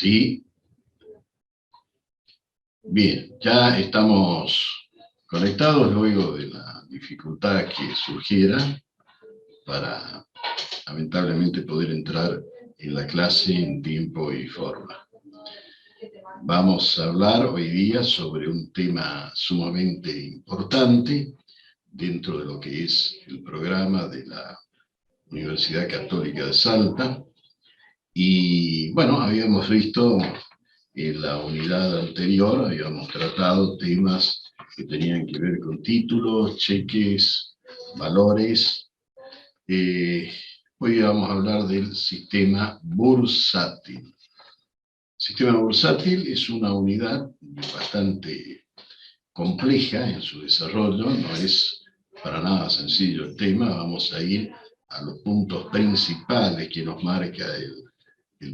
Sí. Bien, ya estamos conectados luego de la dificultad que surgiera para, lamentablemente, poder entrar en la clase en tiempo y forma. Vamos a hablar hoy día sobre un tema sumamente importante dentro de lo que es el programa de la Universidad Católica de Salta. Y bueno, habíamos visto en la unidad anterior, habíamos tratado temas que tenían que ver con títulos, cheques, valores. Hoy vamos a hablar del sistema bursátil. El sistema bursátil es una unidad bastante compleja en su desarrollo, no es para nada sencillo el tema. Vamos a ir a los puntos principales que nos marca el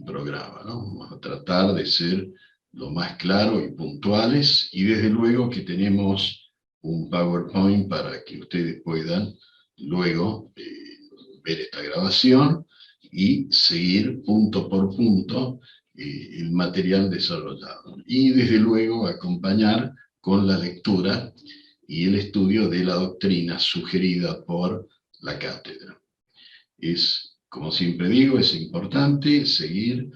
programa, ¿no? Vamos a tratar de ser lo más claro y puntuales, y desde luego que tenemos un PowerPoint para que ustedes puedan luego ver esta grabación y seguir punto por punto el material desarrollado. Y desde luego acompañar con la lectura y el estudio de la doctrina sugerida por la cátedra. Como siempre digo, es importante seguir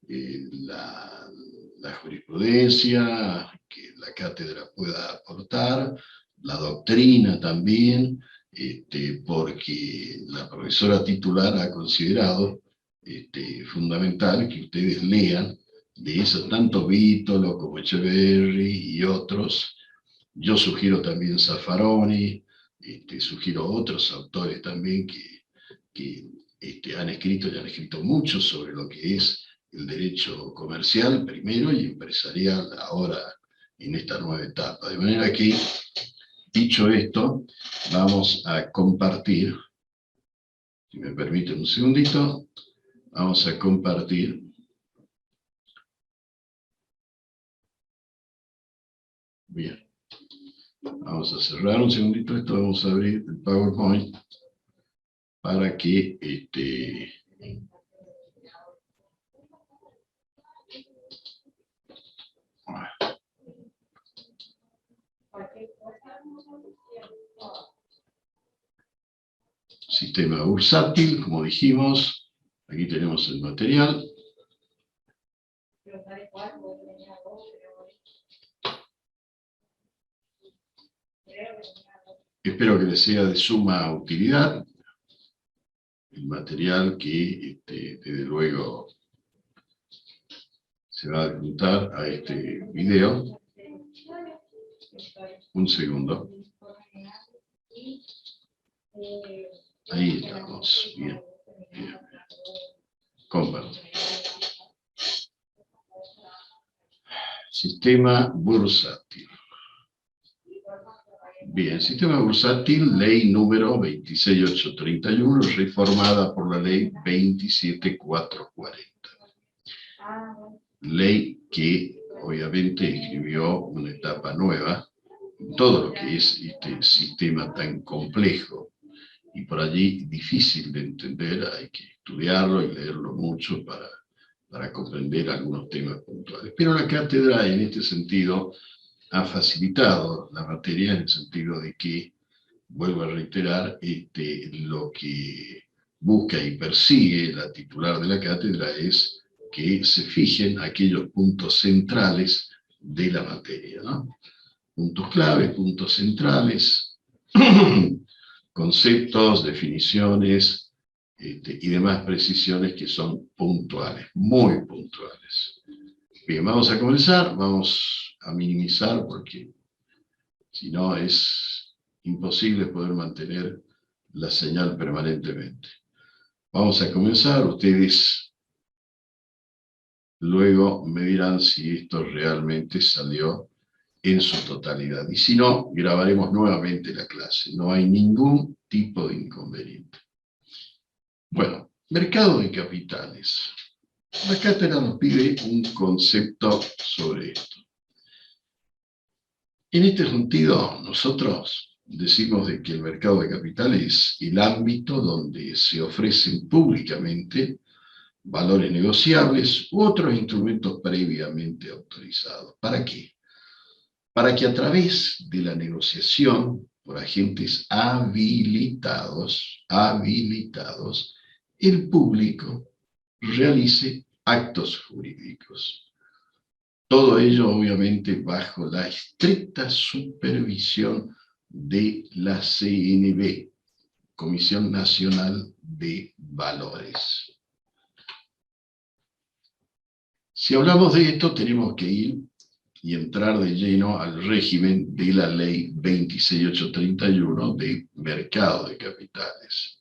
la jurisprudencia que la cátedra pueda aportar, la doctrina también, porque la profesora titular ha considerado fundamental que ustedes lean de eso, tanto Vítolo como Echeverri y otros. Yo sugiero también Zaffaroni, sugiero otros autores también que han escrito y han escrito mucho sobre lo que es el derecho comercial primero y empresarial ahora en esta nueva etapa. De manera que, dicho esto, vamos a compartir, si me permiten un segundito, vamos a compartir bien. Vamos a cerrar un segundito esto, vamos a abrir el PowerPoint para que sistema bursátil, como dijimos, aquí tenemos el material. Espero que les sea de suma utilidad el material que, desde luego, se va a adjuntar a este video. Un segundo. Ahí estamos. Bien. Bien. Comparto. Sistema bursátil. Bien, sistema bursátil, ley número 26831, reformada por la ley 27440. Ley que obviamente escribió una etapa nueva en todo lo que es este sistema tan complejo y por allí difícil de entender. Hay que estudiarlo y leerlo mucho para comprender algunos temas puntuales. Pero la cátedra en este sentido ha facilitado la materia en el sentido de que, vuelvo a reiterar, lo que busca y persigue la titular de la cátedra es que se fijen aquellos puntos centrales de la materia, ¿no? Puntos claves, puntos centrales, conceptos, definiciones y demás precisiones que son puntuales, muy puntuales. Bien, vamos a comenzar, vamos a minimizar porque si no es imposible poder mantener la señal permanentemente. Vamos a comenzar, ustedes luego me dirán si esto realmente salió en su totalidad. Y si no, grabaremos nuevamente la clase. No hay ningún tipo de inconveniente. Bueno, mercado de capitales. La cátedra nos pide un concepto sobre esto. En este sentido, nosotros decimos de que el mercado de capitales es el ámbito donde se ofrecen públicamente valores negociables u otros instrumentos previamente autorizados. ¿Para qué? Para que a través de la negociación por agentes habilitados, el público realice actos jurídicos. Todo ello, obviamente, bajo la estricta supervisión de la CNV, Comisión Nacional de Valores. Si hablamos de esto, tenemos que ir y entrar de lleno al régimen de la Ley 26831 de Mercado de Capitales.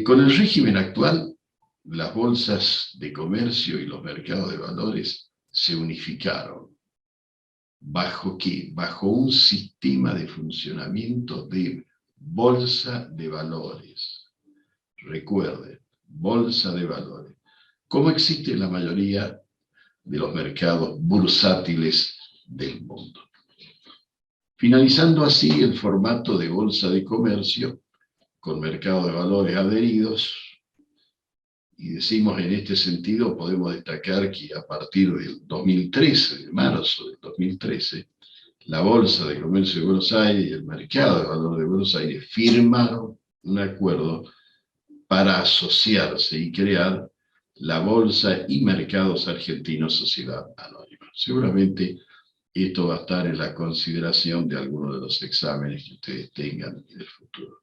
Con el régimen actual, las bolsas de comercio y los mercados de valores se unificaron. ¿Bajo qué? Bajo un sistema de funcionamiento de bolsa de valores. Recuerden, bolsa de valores. Como existe en la mayoría de los mercados bursátiles del mundo. Finalizando así el formato de bolsa de comercio con mercado de valores adheridos, y decimos en este sentido, podemos destacar que a partir del 2013, de marzo del 2013, la Bolsa de Comercio de Buenos Aires y el Mercado de Valores de Buenos Aires firmaron un acuerdo para asociarse y crear la Bolsa y Mercados Argentinos Sociedad Anónima. Seguramente esto va a estar en la consideración de algunos de los exámenes que ustedes tengan en el futuro.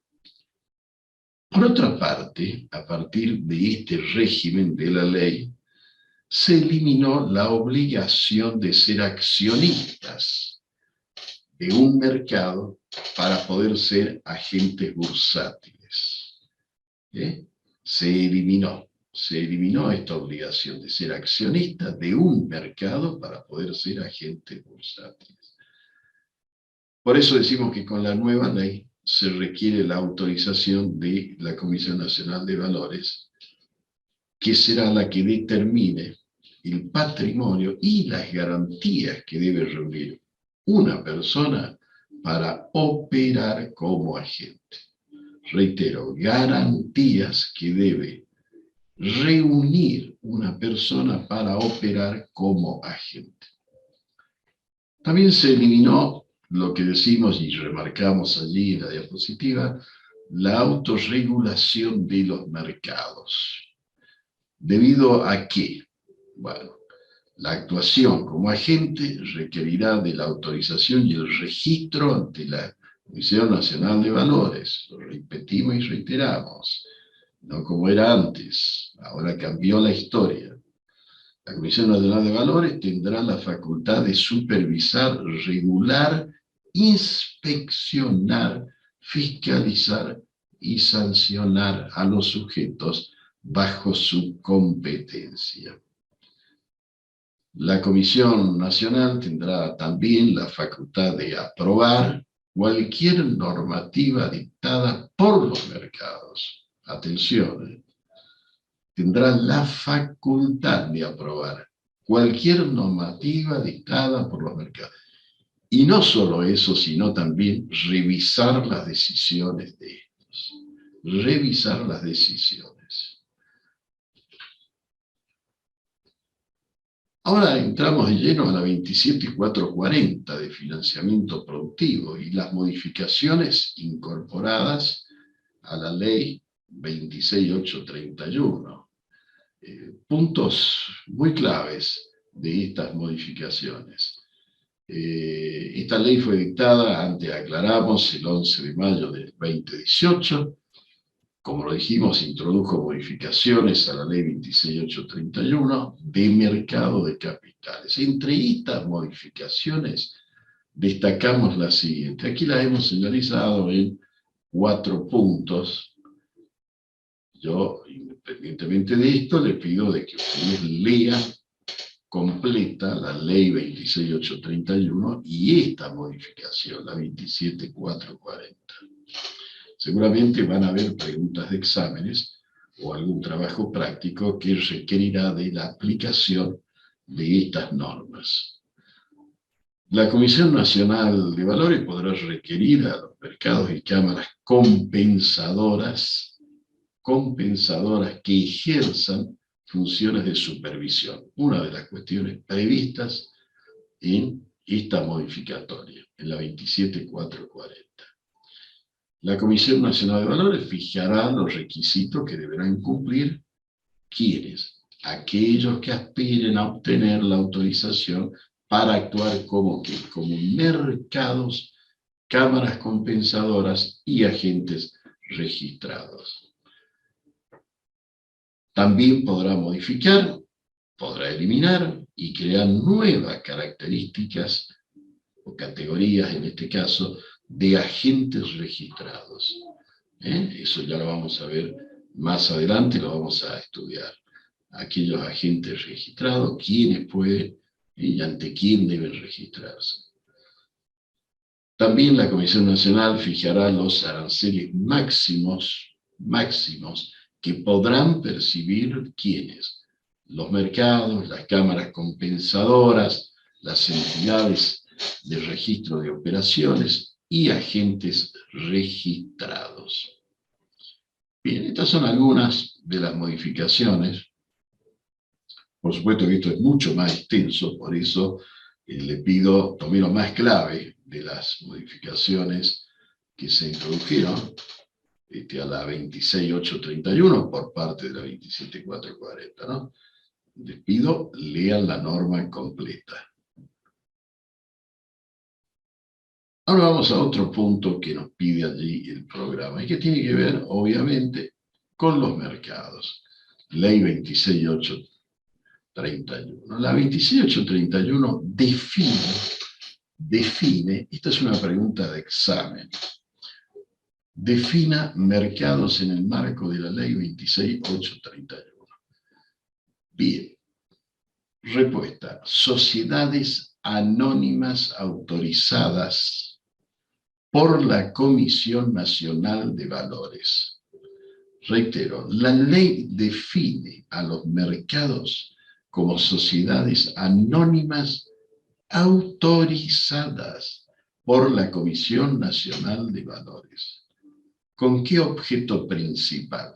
Por otra parte, a partir de este régimen de la ley, se eliminó la obligación de ser accionistas de un mercado para poder ser agentes bursátiles. Se eliminó esta obligación de ser accionista de un mercado para poder ser agentes bursátiles. Por eso decimos que con la nueva ley se requiere la autorización de la Comisión Nacional de Valores, que será la que determine el patrimonio y las garantías que debe reunir una persona para operar como agente. Reitero, garantías que debe reunir una persona para operar como agente. También se eliminó lo que decimos y remarcamos allí en la diapositiva, la autorregulación de los mercados. ¿Debido a qué? Bueno, la actuación como agente requerirá de la autorización y el registro ante la Comisión Nacional de Valores. Lo repetimos y reiteramos. No como era antes, ahora cambió la historia. La Comisión Nacional de Valores tendrá la facultad de supervisar, regular, inspeccionar, fiscalizar y sancionar a los sujetos bajo su competencia. La Comisión Nacional tendrá también la facultad de aprobar cualquier normativa dictada por los mercados. Atención, tendrá la facultad de aprobar cualquier normativa dictada por los mercados. Y no solo eso, sino también revisar las decisiones de estos. Revisar las decisiones. Ahora entramos de lleno a la 27440 de financiamiento productivo y las modificaciones incorporadas a la ley 26831. Puntos muy claves de estas modificaciones. Esta ley fue dictada, antes aclaramos, el 11 de mayo del 2018. Como lo dijimos, introdujo modificaciones a la ley 26831 de mercado de capitales. Entre estas modificaciones destacamos la siguiente. Aquí la hemos señalizado en 4 puntos. Yo, independientemente de esto, le pido de que ustedes lean completa la ley 26831 y esta modificación, la 27440. Seguramente van a haber preguntas de exámenes o algún trabajo práctico que requerirá de la aplicación de estas normas. La Comisión Nacional de Valores podrá requerir a los mercados y cámaras compensadoras compensadoras que ejerzan funciones de supervisión. Una de las cuestiones previstas en esta modificatoria, en la 27.440. La Comisión Nacional de Valores fijará los requisitos que deberán cumplir ¿quiénes? Aquellos que aspiren a obtener la autorización para actuar como mercados, cámaras compensadoras y agentes registrados. También podrá modificar, podrá eliminar y crear nuevas características o categorías, en este caso, de agentes registrados. Eso ya lo vamos a ver más adelante, lo vamos a estudiar. Aquellos agentes registrados, quiénes pueden y ante quién deben registrarse. También la Comisión Nacional fijará los aranceles máximos que podrán percibir quiénes. Los mercados, las cámaras compensadoras, las entidades de registro de operaciones y agentes registrados. Bien, estas son algunas de las modificaciones. Por supuesto que esto es mucho más extenso, por eso le pido, tomé lo más clave de las modificaciones que se introdujeron a la 26.831 por parte de la 27.440, ¿no? Les pido, lean la norma completa. Ahora vamos a otro punto que nos pide allí el programa, y que tiene que ver, obviamente, con los mercados. Ley 26.831. La 26.831 define, esta es una pregunta de examen, defina mercados en el marco de la ley 26.831. Bien, respuesta, sociedades anónimas autorizadas por la Comisión Nacional de Valores. Reitero, la ley define a los mercados como sociedades anónimas autorizadas por la Comisión Nacional de Valores. ¿Con qué objeto principal?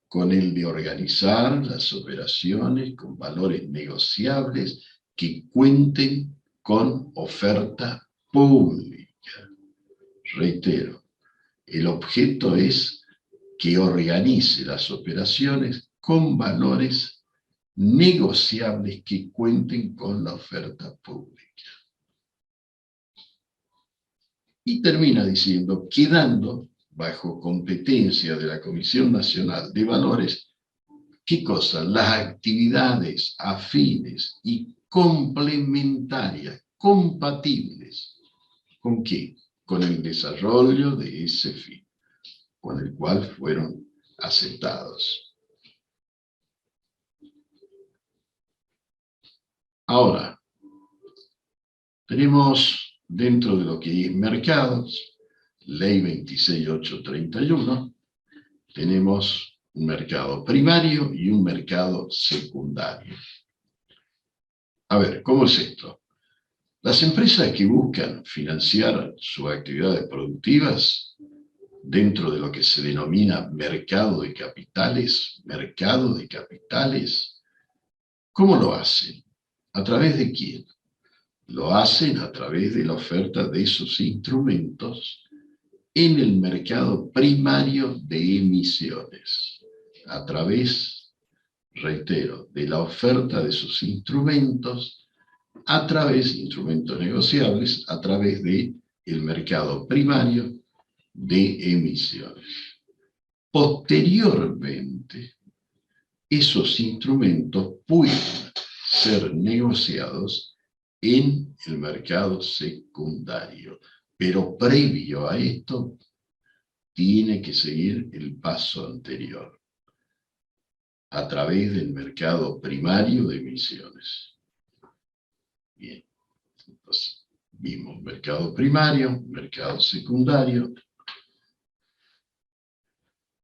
Con el de organizar las operaciones con valores negociables que cuenten con oferta pública. Reitero, el objeto es que organice las operaciones con valores negociables que cuenten con la oferta pública. Y termina diciendo, quedando bajo competencia de la Comisión Nacional de Valores, ¿qué cosa? Las actividades afines y complementarias, compatibles. ¿Con qué? Con el desarrollo de ese fin, con el cual fueron aceptados. Ahora, tenemos dentro de lo que es mercados, ley 26.831, tenemos un mercado primario y un mercado secundario. A ver, ¿cómo es esto? Las empresas que buscan financiar sus actividades productivas dentro de lo que se denomina mercado de capitales, ¿cómo lo hacen? ¿A través de quién? Lo hacen a través de la oferta de esos instrumentos en el mercado primario de emisiones. A través, reitero, de la oferta de esos instrumentos, a través de instrumentos negociables, a través del mercado primario de emisiones. Posteriormente, esos instrumentos pueden ser negociados en el mercado secundario, pero previo a esto tiene que seguir el paso anterior, a través del mercado primario de emisiones. Bien, entonces vimos mercado primario, mercado secundario,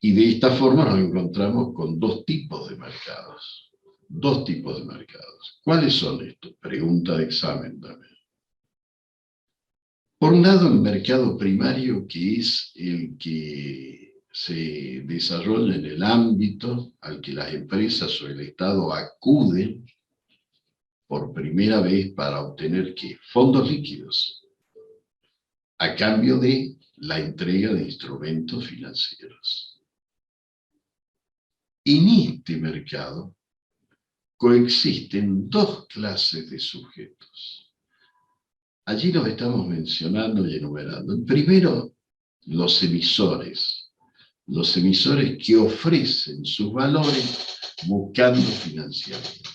y de esta forma nos encontramos con dos tipos de mercados. Dos tipos de mercados. ¿Cuáles son estos? Pregunta de examen también. Por un lado, el mercado primario, que es el que se desarrolla en el ámbito al que las empresas o el Estado acuden por primera vez para obtener ¿qué? Fondos líquidos, a cambio de la entrega de instrumentos financieros. En este mercado coexisten dos clases de sujetos. Allí los estamos mencionando y enumerando. El primero, los emisores que ofrecen sus valores buscando financiamiento.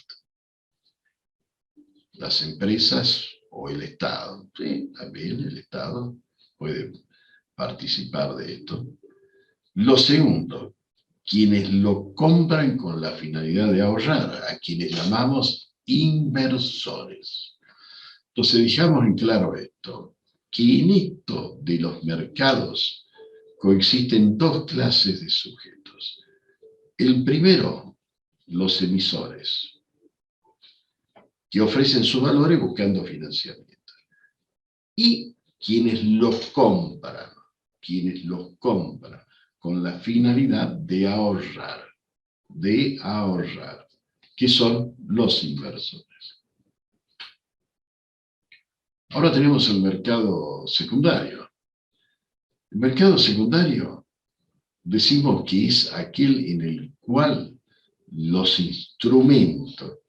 Las empresas o el Estado, sí, también el Estado puede participar de esto. Lo segundo, quienes lo compran con la finalidad de ahorrar, a quienes llamamos inversores. Entonces dejamos en claro esto, que en esto de los mercados coexisten dos clases de sujetos. El primero, los emisores, que ofrecen sus valores buscando financiamiento. Y quienes los compran con la finalidad de ahorrar, que son los inversores. Ahora tenemos el mercado secundario. El mercado secundario decimos que es aquel en el cual los instrumentos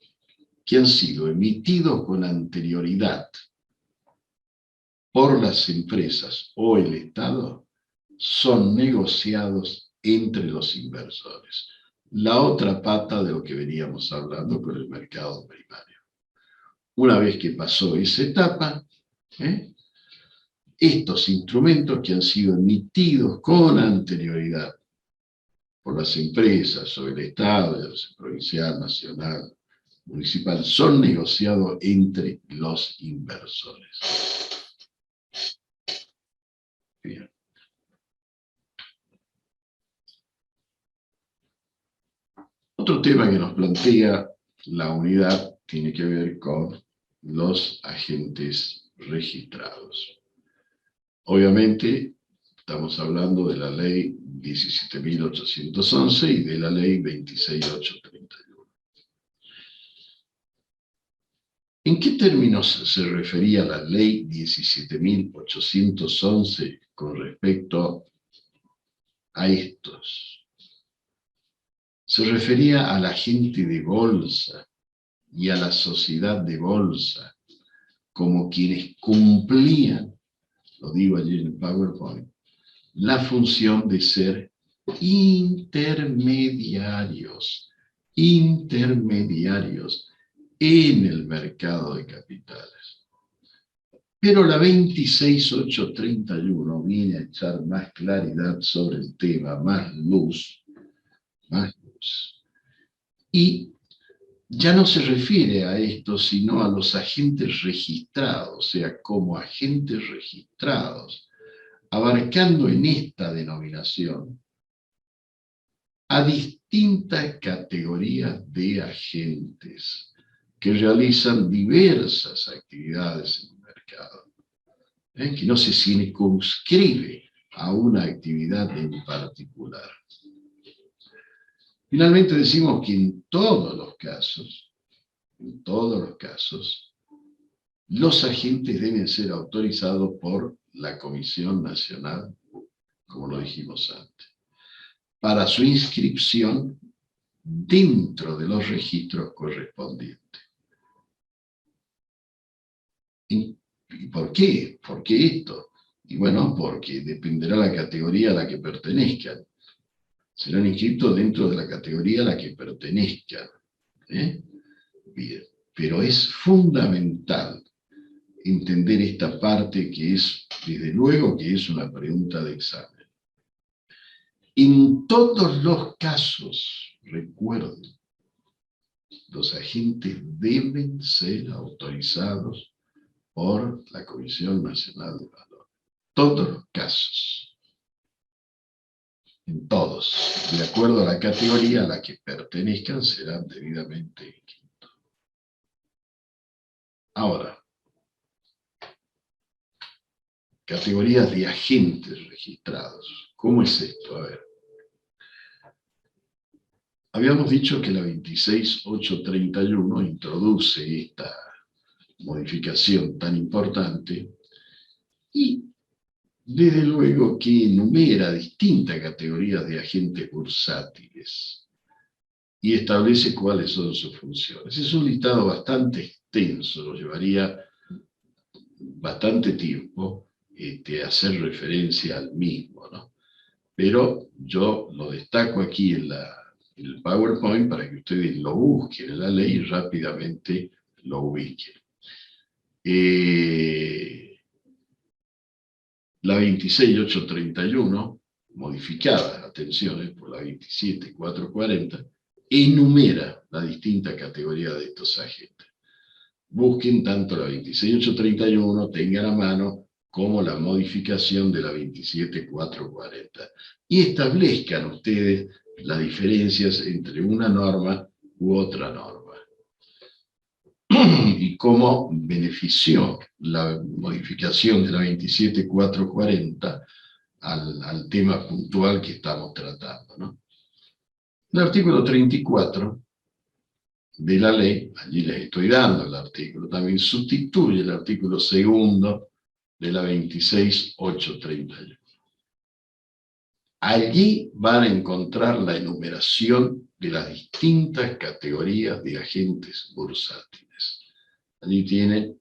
que han sido emitidos con anterioridad por las empresas o el Estado son negociados entre los inversores. La otra pata de lo que veníamos hablando con el mercado primario. Una vez que pasó esa etapa, estos instrumentos que han sido emitidos con anterioridad por las empresas o el Estado, ya sea provincial, nacional, municipal, son negociados entre los inversores. Bien. Otro tema que nos plantea la unidad tiene que ver con los agentes registrados. Obviamente, estamos hablando de la ley 17.811 y de la ley 26.831. ¿En qué términos se refería la ley 17.811 con respecto a estos? Se refería a la gente de bolsa y a la sociedad de bolsa como quienes cumplían, lo digo allí en el PowerPoint, la función de ser intermediarios en el mercado de capitales. Pero la 26.831 viene a echar más claridad sobre el tema, más luz, y ya no se refiere a esto, sino a los agentes registrados, o sea, como agentes registrados, abarcando en esta denominación a distintas categorías de agentes que realizan diversas actividades en el mercado, que no se circunscribe a una actividad en particular. Finalmente decimos que en todos los casos, los agentes deben ser autorizados por la Comisión Nacional, como lo dijimos antes, para su inscripción dentro de los registros correspondientes. ¿Y por qué? ¿Por qué esto? Y bueno, porque dependerá la categoría a la que pertenezcan. Serán inscritos dentro de la categoría a la que pertenezcan. Bien, pero es fundamental entender esta parte que es, desde luego, que es una pregunta de examen. En todos los casos, recuerden, los agentes deben ser autorizados por la Comisión Nacional de Valores. Todos los casos. En todos. De acuerdo a la categoría a la que pertenezcan, serán debidamente inscritos. Ahora, categorías de agentes registrados. ¿Cómo es esto? A ver. Habíamos dicho que la 26831 introduce esta modificación tan importante y desde luego que enumera distintas categorías de agentes bursátiles y establece cuáles son sus funciones. Es un listado bastante extenso, nos llevaría bastante tiempo hacer referencia al mismo, ¿no? Pero yo lo destaco aquí en el PowerPoint para que ustedes lo busquen en la ley y rápidamente lo ubiquen. La 26831, modificada, atención, por la 27440, enumera la distinta categoría de estos agentes. Busquen tanto la 26831, tengan a mano, como la modificación de la 27440. Y establezcan ustedes las diferencias entre una norma u otra norma. Y cómo benefició la modificación de la 27440 al tema puntual que estamos tratando, ¿no? El artículo 34 de la ley, allí les estoy dando el artículo, también sustituye el artículo segundo de la 26831. Allí van a encontrar la enumeración de las distintas categorías de agentes bursátiles. Allí tienen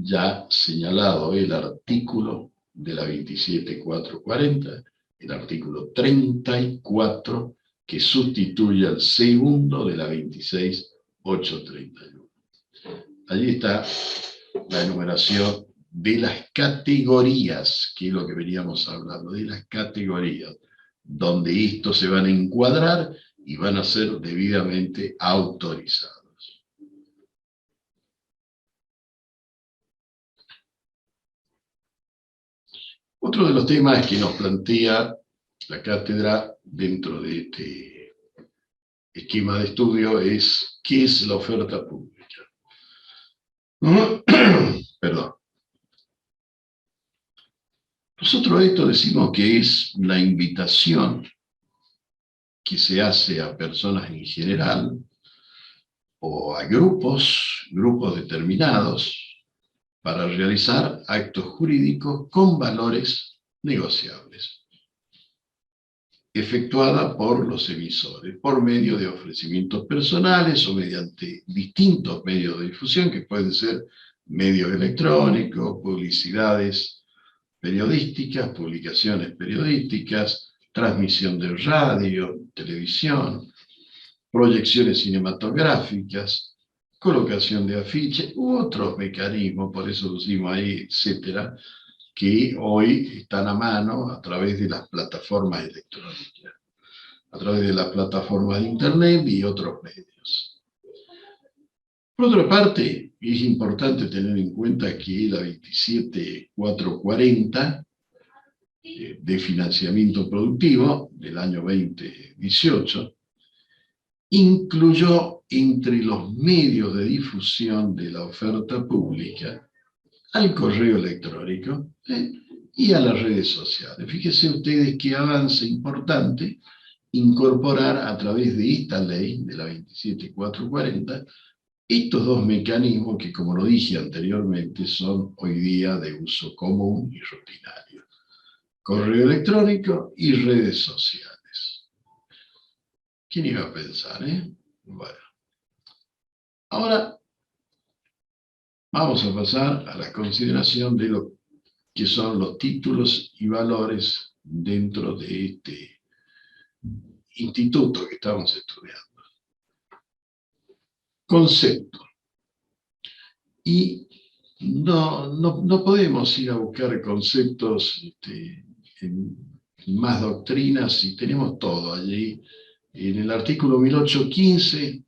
ya señalado el artículo de la 27440, el artículo 34, que sustituye al segundo de la 26831. Allí está la enumeración de las categorías, que es lo que veníamos hablando, de las categorías, donde estos se van a encuadrar y van a ser debidamente autorizados. Otro de los temas que nos plantea la cátedra dentro de este esquema de estudio es ¿qué es la oferta pública? Perdón. Nosotros esto decimos que es la invitación que se hace a personas en general o a grupos determinados para realizar actos jurídicos con valores negociables, efectuada por los emisores, por medio de ofrecimientos personales o mediante distintos medios de difusión, que pueden ser medios electrónicos, publicidades periodísticas, publicaciones periodísticas, transmisión de radio, televisión, proyecciones cinematográficas, colocación de afiches u otros mecanismos, por eso decimos ahí, etcétera, que hoy están a mano a través de las plataformas electrónicas, a través de las plataformas de Internet y otros medios. Por otra parte, es importante tener en cuenta que la 27440 de financiamiento productivo del año 2018 incluyó entre los medios de difusión de la oferta pública al correo electrónico y a las redes sociales. Fíjense ustedes qué avance importante incorporar a través de esta ley, de la 27440, estos dos mecanismos que, como lo dije anteriormente, son hoy día de uso común y rutinario. Correo electrónico y redes sociales. ¿Quién iba a pensar, Bueno. Ahora vamos a pasar a la consideración de lo que son los títulos y valores dentro de este instituto que estamos estudiando. Concepto. Y no podemos ir a buscar conceptos en más doctrinas si tenemos todo allí. En el artículo 1815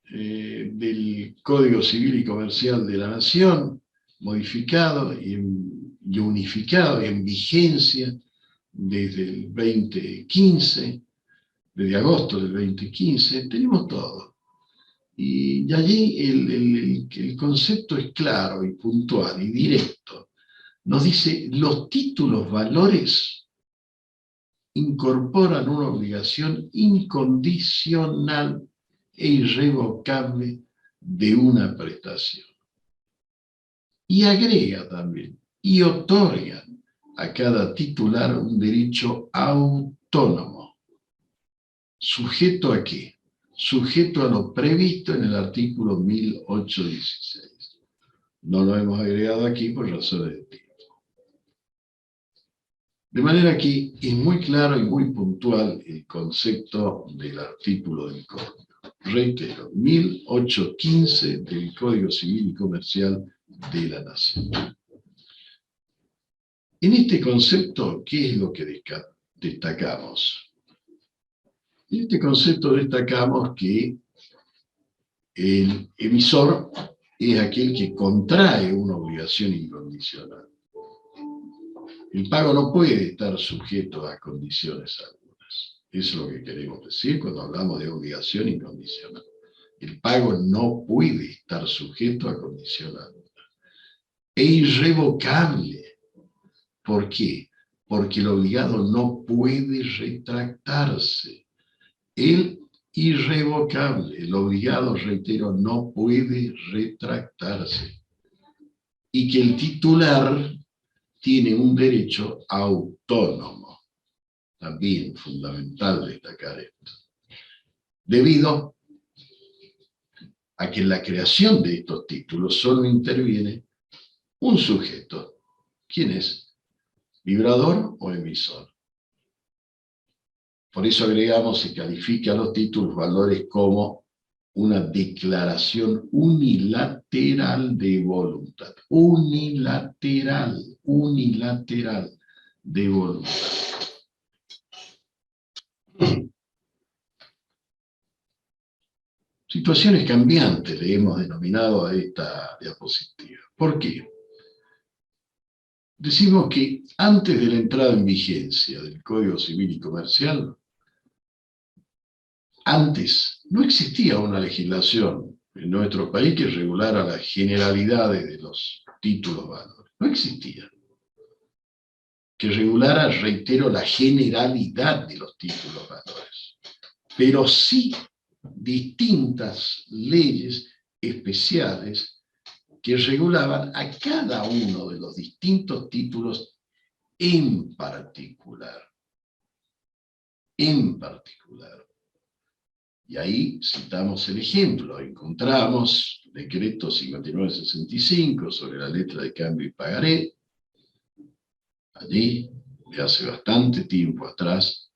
del Código Civil y Comercial de la Nación, modificado y unificado y en vigencia desde el 2015, desde agosto del 2015, tenemos todo. Y allí el concepto es claro y puntual y directo. Nos dice, los títulos valores incorporan una obligación incondicional e irrevocable de una prestación. Y agrega también, y otorgan a cada titular un derecho autónomo. ¿Sujeto a qué? Sujeto a lo previsto en el artículo 1816. No lo hemos agregado aquí por razones de tiempo. De manera que es muy claro y muy puntual el concepto del artículo del Código. Reitero, 1815 del Código Civil y Comercial de la Nación. En este concepto, ¿qué es lo que destacamos? En este concepto destacamos que el emisor es aquel que contrae una obligación incondicional. El pago no puede estar sujeto a condiciones algunas. Eso es lo que queremos decir cuando hablamos de obligación incondicional. El pago no puede estar sujeto a condición alguna. E irrevocable. ¿Por qué? Porque el obligado no puede retractarse. El irrevocable, el obligado, reitero, no puede retractarse. Y que el titular tiene un derecho autónomo. También fundamental destacar esto. Debido a que en la creación de estos títulos solo interviene un sujeto. ¿Quién es? ¿Vibrador o emisor? Por eso agregamos y califica los títulos valores como una declaración unilateral de voluntad. Unilateral de voluntad. Situaciones cambiantes le hemos denominado a esta diapositiva. ¿Por qué? Decimos que antes de la entrada en vigencia del Código Civil y Comercial, antes no existía una legislación en nuestro país que regulara las generalidades de los títulos valores. No existía. Que regulara, reitero, la generalidad de los títulos valores. Pero sí distintas leyes especiales que regulaban a cada uno de los distintos títulos en particular. En particular. Y ahí citamos el ejemplo, encontramos decreto 5965 sobre la letra de cambio y pagaré, allí, de hace bastante tiempo atrás,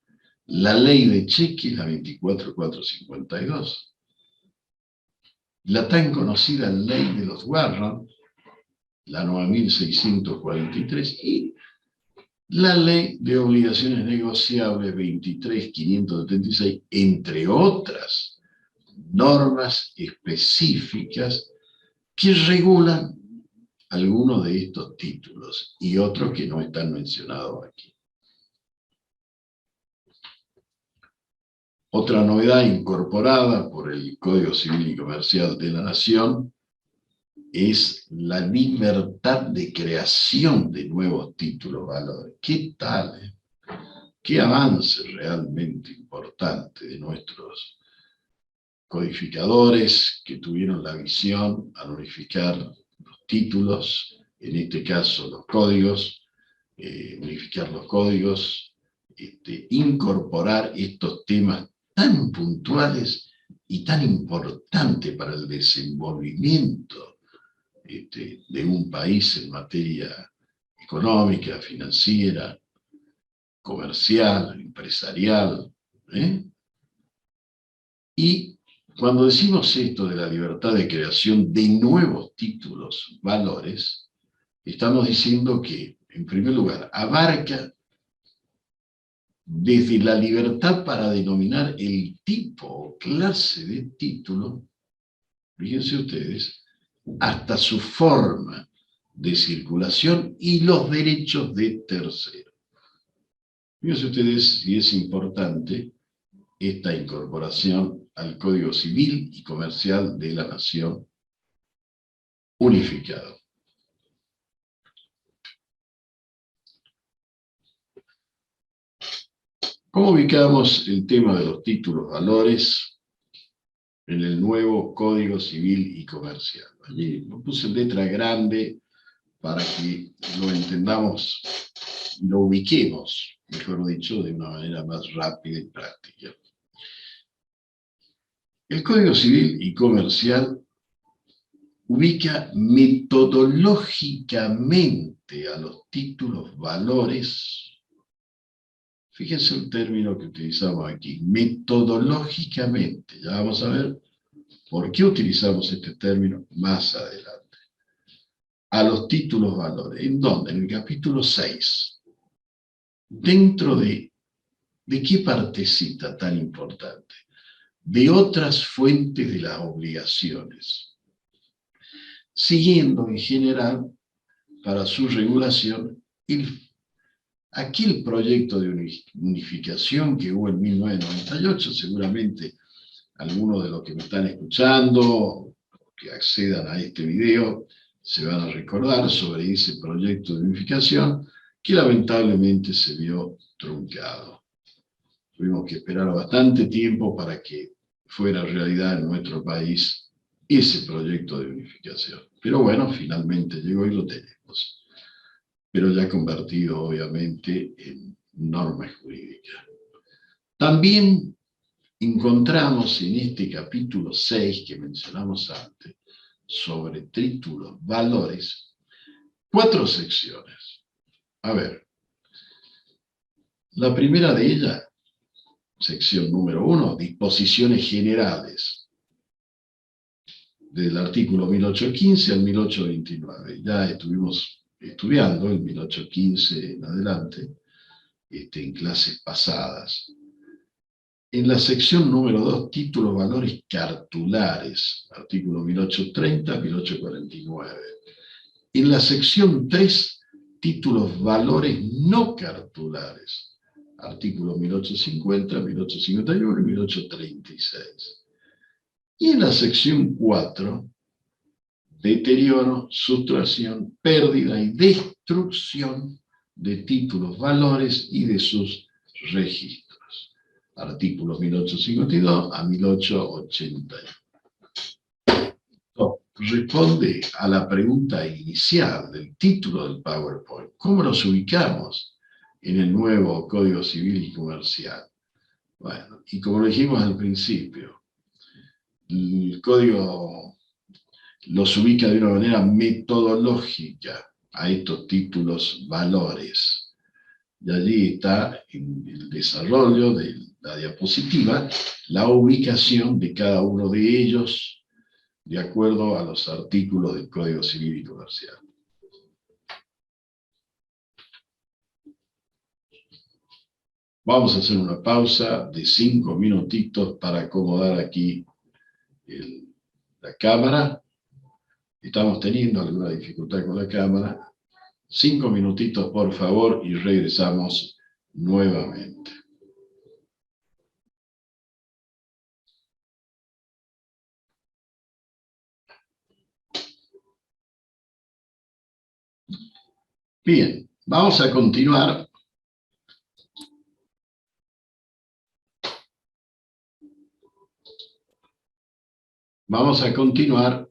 la ley de cheques, la 24452, la tan conocida ley de los Warren, la 9643, y la ley de obligaciones negociables 23576, entre otras normas específicas que regulan algunos de estos títulos y otros que no están mencionados aquí. Otra novedad incorporada por el Código Civil y Comercial de la Nación es la libertad de creación de nuevos títulos valores. ¿Qué tal? ¿Qué avance realmente importante de nuestros codificadores que tuvieron la visión al unificar los títulos, en este caso los códigos, unificar los códigos, incorporar estos temas tan puntuales y tan importantes para el desenvolvimiento de un país en materia económica, financiera, comercial, empresarial. Y cuando decimos esto de la libertad de creación de nuevos títulos, valores, estamos diciendo que, en primer lugar, abarca desde la libertad para denominar el tipo o clase de título, fíjense ustedes, hasta su forma de circulación y los derechos de terceros. Fíjense ustedes si es importante esta incorporación al Código Civil y Comercial de la Nación unificado. ¿Cómo ubicamos el tema de los títulos valores en el nuevo Código Civil y Comercial? Allí lo puse en letra grande para que lo entendamos, lo ubiquemos, mejor dicho, de una manera más rápida y práctica. El Código Civil y Comercial ubica metodológicamente a los títulos valores. Fíjense el término que utilizamos aquí, metodológicamente. Ya vamos a ver por qué utilizamos este término más adelante. A los títulos valores. ¿En dónde? En el capítulo 6. ¿Dentro de qué partecita tan importante? De otras fuentes de las obligaciones. Siguiendo en general, para su regulación, aquel proyecto de unificación que hubo en 1998, seguramente algunos de los que me están escuchando, que accedan a este video, se van a recordar sobre ese proyecto de unificación que lamentablemente se vio truncado. Tuvimos que esperar bastante tiempo para que fuera realidad en nuestro país ese proyecto de unificación. Pero bueno, finalmente llegó y lo tenemos. Pero ya convertido obviamente en norma jurídica. También encontramos en este capítulo 6 que mencionamos antes, sobre títulos, valores, 4 secciones. A ver, la primera de ellas, sección número 1, disposiciones generales, del artículo 1815 al 1829. Ya estuvimos estudiando el 1815 en adelante, en clases pasadas. En la sección número 2, títulos, valores cartulares, artículo 1830, 1849. En la sección 3, títulos, valores no cartulares, artículo 1850, 1851 y 1836. Y en la sección 4, deterioro, sustracción, pérdida y destrucción de títulos, valores y de sus registros. Artículos 1852 a 1881. Responde a la pregunta inicial del título del PowerPoint. ¿Cómo nos ubicamos en el nuevo Código Civil y Comercial? Bueno, y como lo dijimos al principio, el código los ubica de una manera metodológica a estos títulos valores. Y allí está en el desarrollo de la diapositiva la ubicación de cada uno de ellos de acuerdo a los artículos del Código Civil y Comercial. Vamos a hacer una pausa de 5 minutitos para acomodar aquí la cámara. Estamos teniendo alguna dificultad con la cámara. 5 minutitos, por favor, y regresamos nuevamente. Bien, vamos a continuar. Vamos a continuar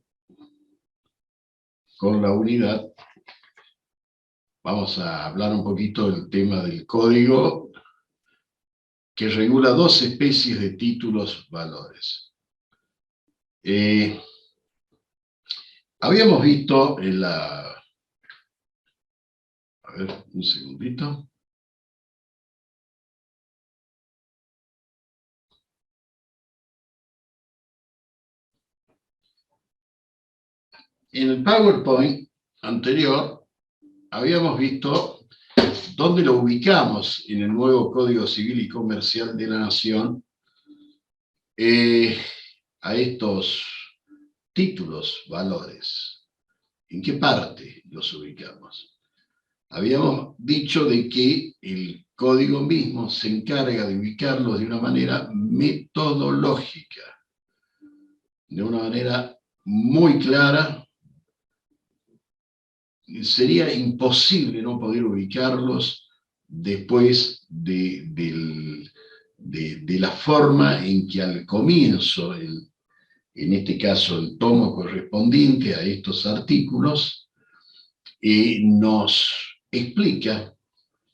con la unidad. Vamos a hablar un poquito del tema del código que regula 2 especies de títulos valores. Habíamos visto en la... A ver, un segundito. En el PowerPoint anterior habíamos visto dónde lo ubicamos en el nuevo Código Civil y Comercial de la Nación a estos títulos, valores. ¿En qué parte los ubicamos? Habíamos dicho de que el código mismo se encarga de ubicarlos de una manera metodológica, de una manera muy clara. Sería imposible no poder ubicarlos después de la forma en que al comienzo, en este caso el tomo correspondiente a estos artículos, nos explica,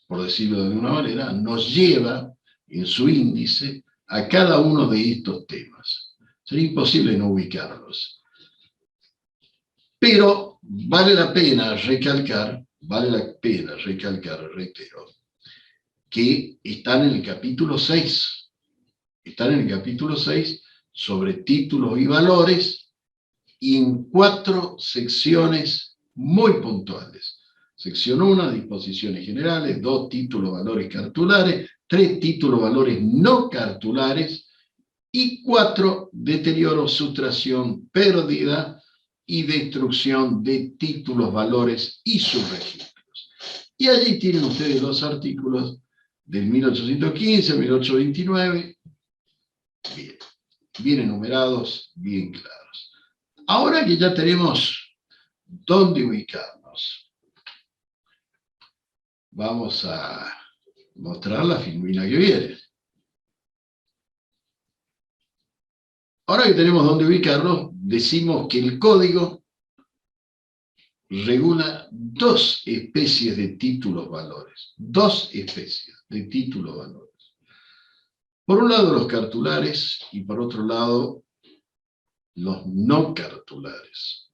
por decirlo de alguna manera, nos lleva en su índice a cada uno de estos temas. Sería imposible no ubicarlos. Pero vale la pena recalcar, reitero, que están en el capítulo 6. Están en el capítulo 6 sobre títulos y valores, y en 4 secciones muy puntuales. Sección 1, disposiciones generales; 2, títulos, valores cartulares; 3, títulos, valores no cartulares; y 4, deterioro, sustracción, pérdida y destrucción de títulos, valores y subregistros. Y allí tienen ustedes los artículos del 1815 al 1829, bien enumerados, bien claros. Ahora que ya tenemos dónde ubicarnos, vamos a mostrar la filmina que viene. Ahora que tenemos dónde ubicarnos, decimos que el código regula 2 especies de títulos-valores. 2 especies de títulos-valores. Por un lado los cartulares y por otro lado los no cartulares.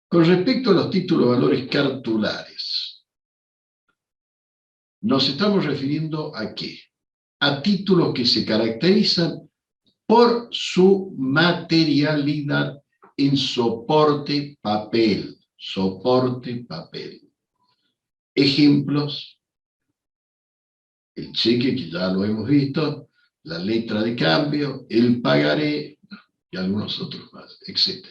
Con respecto a los títulos-valores cartulares, nos estamos refiriendo ¿a qué? A títulos que se caracterizan por su materialidad en soporte papel. Soporte papel. Ejemplos: el cheque, que ya lo hemos visto; la letra de cambio; el pagaré, y algunos otros más, etc.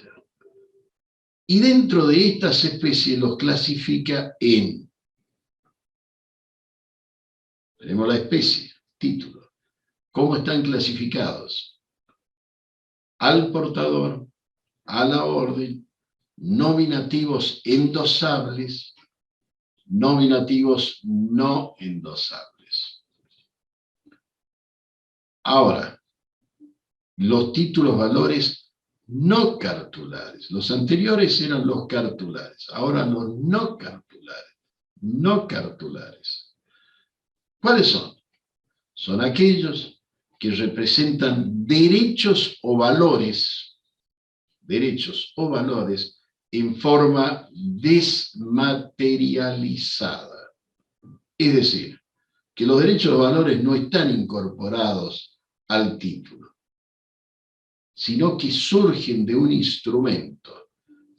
Y dentro de estas especies los clasifica en... Tenemos la especie, título. ¿Cómo están clasificados? Al portador, a la orden, nominativos endosables, nominativos no endosables. Ahora, los títulos valores no cartulares. Los anteriores eran los cartulares, ahora los no cartulares. No cartulares. ¿Cuáles son? Son aquellos que representan derechos o valores en forma desmaterializada. Es decir, que los derechos o valores no están incorporados al título, sino que surgen de un instrumento,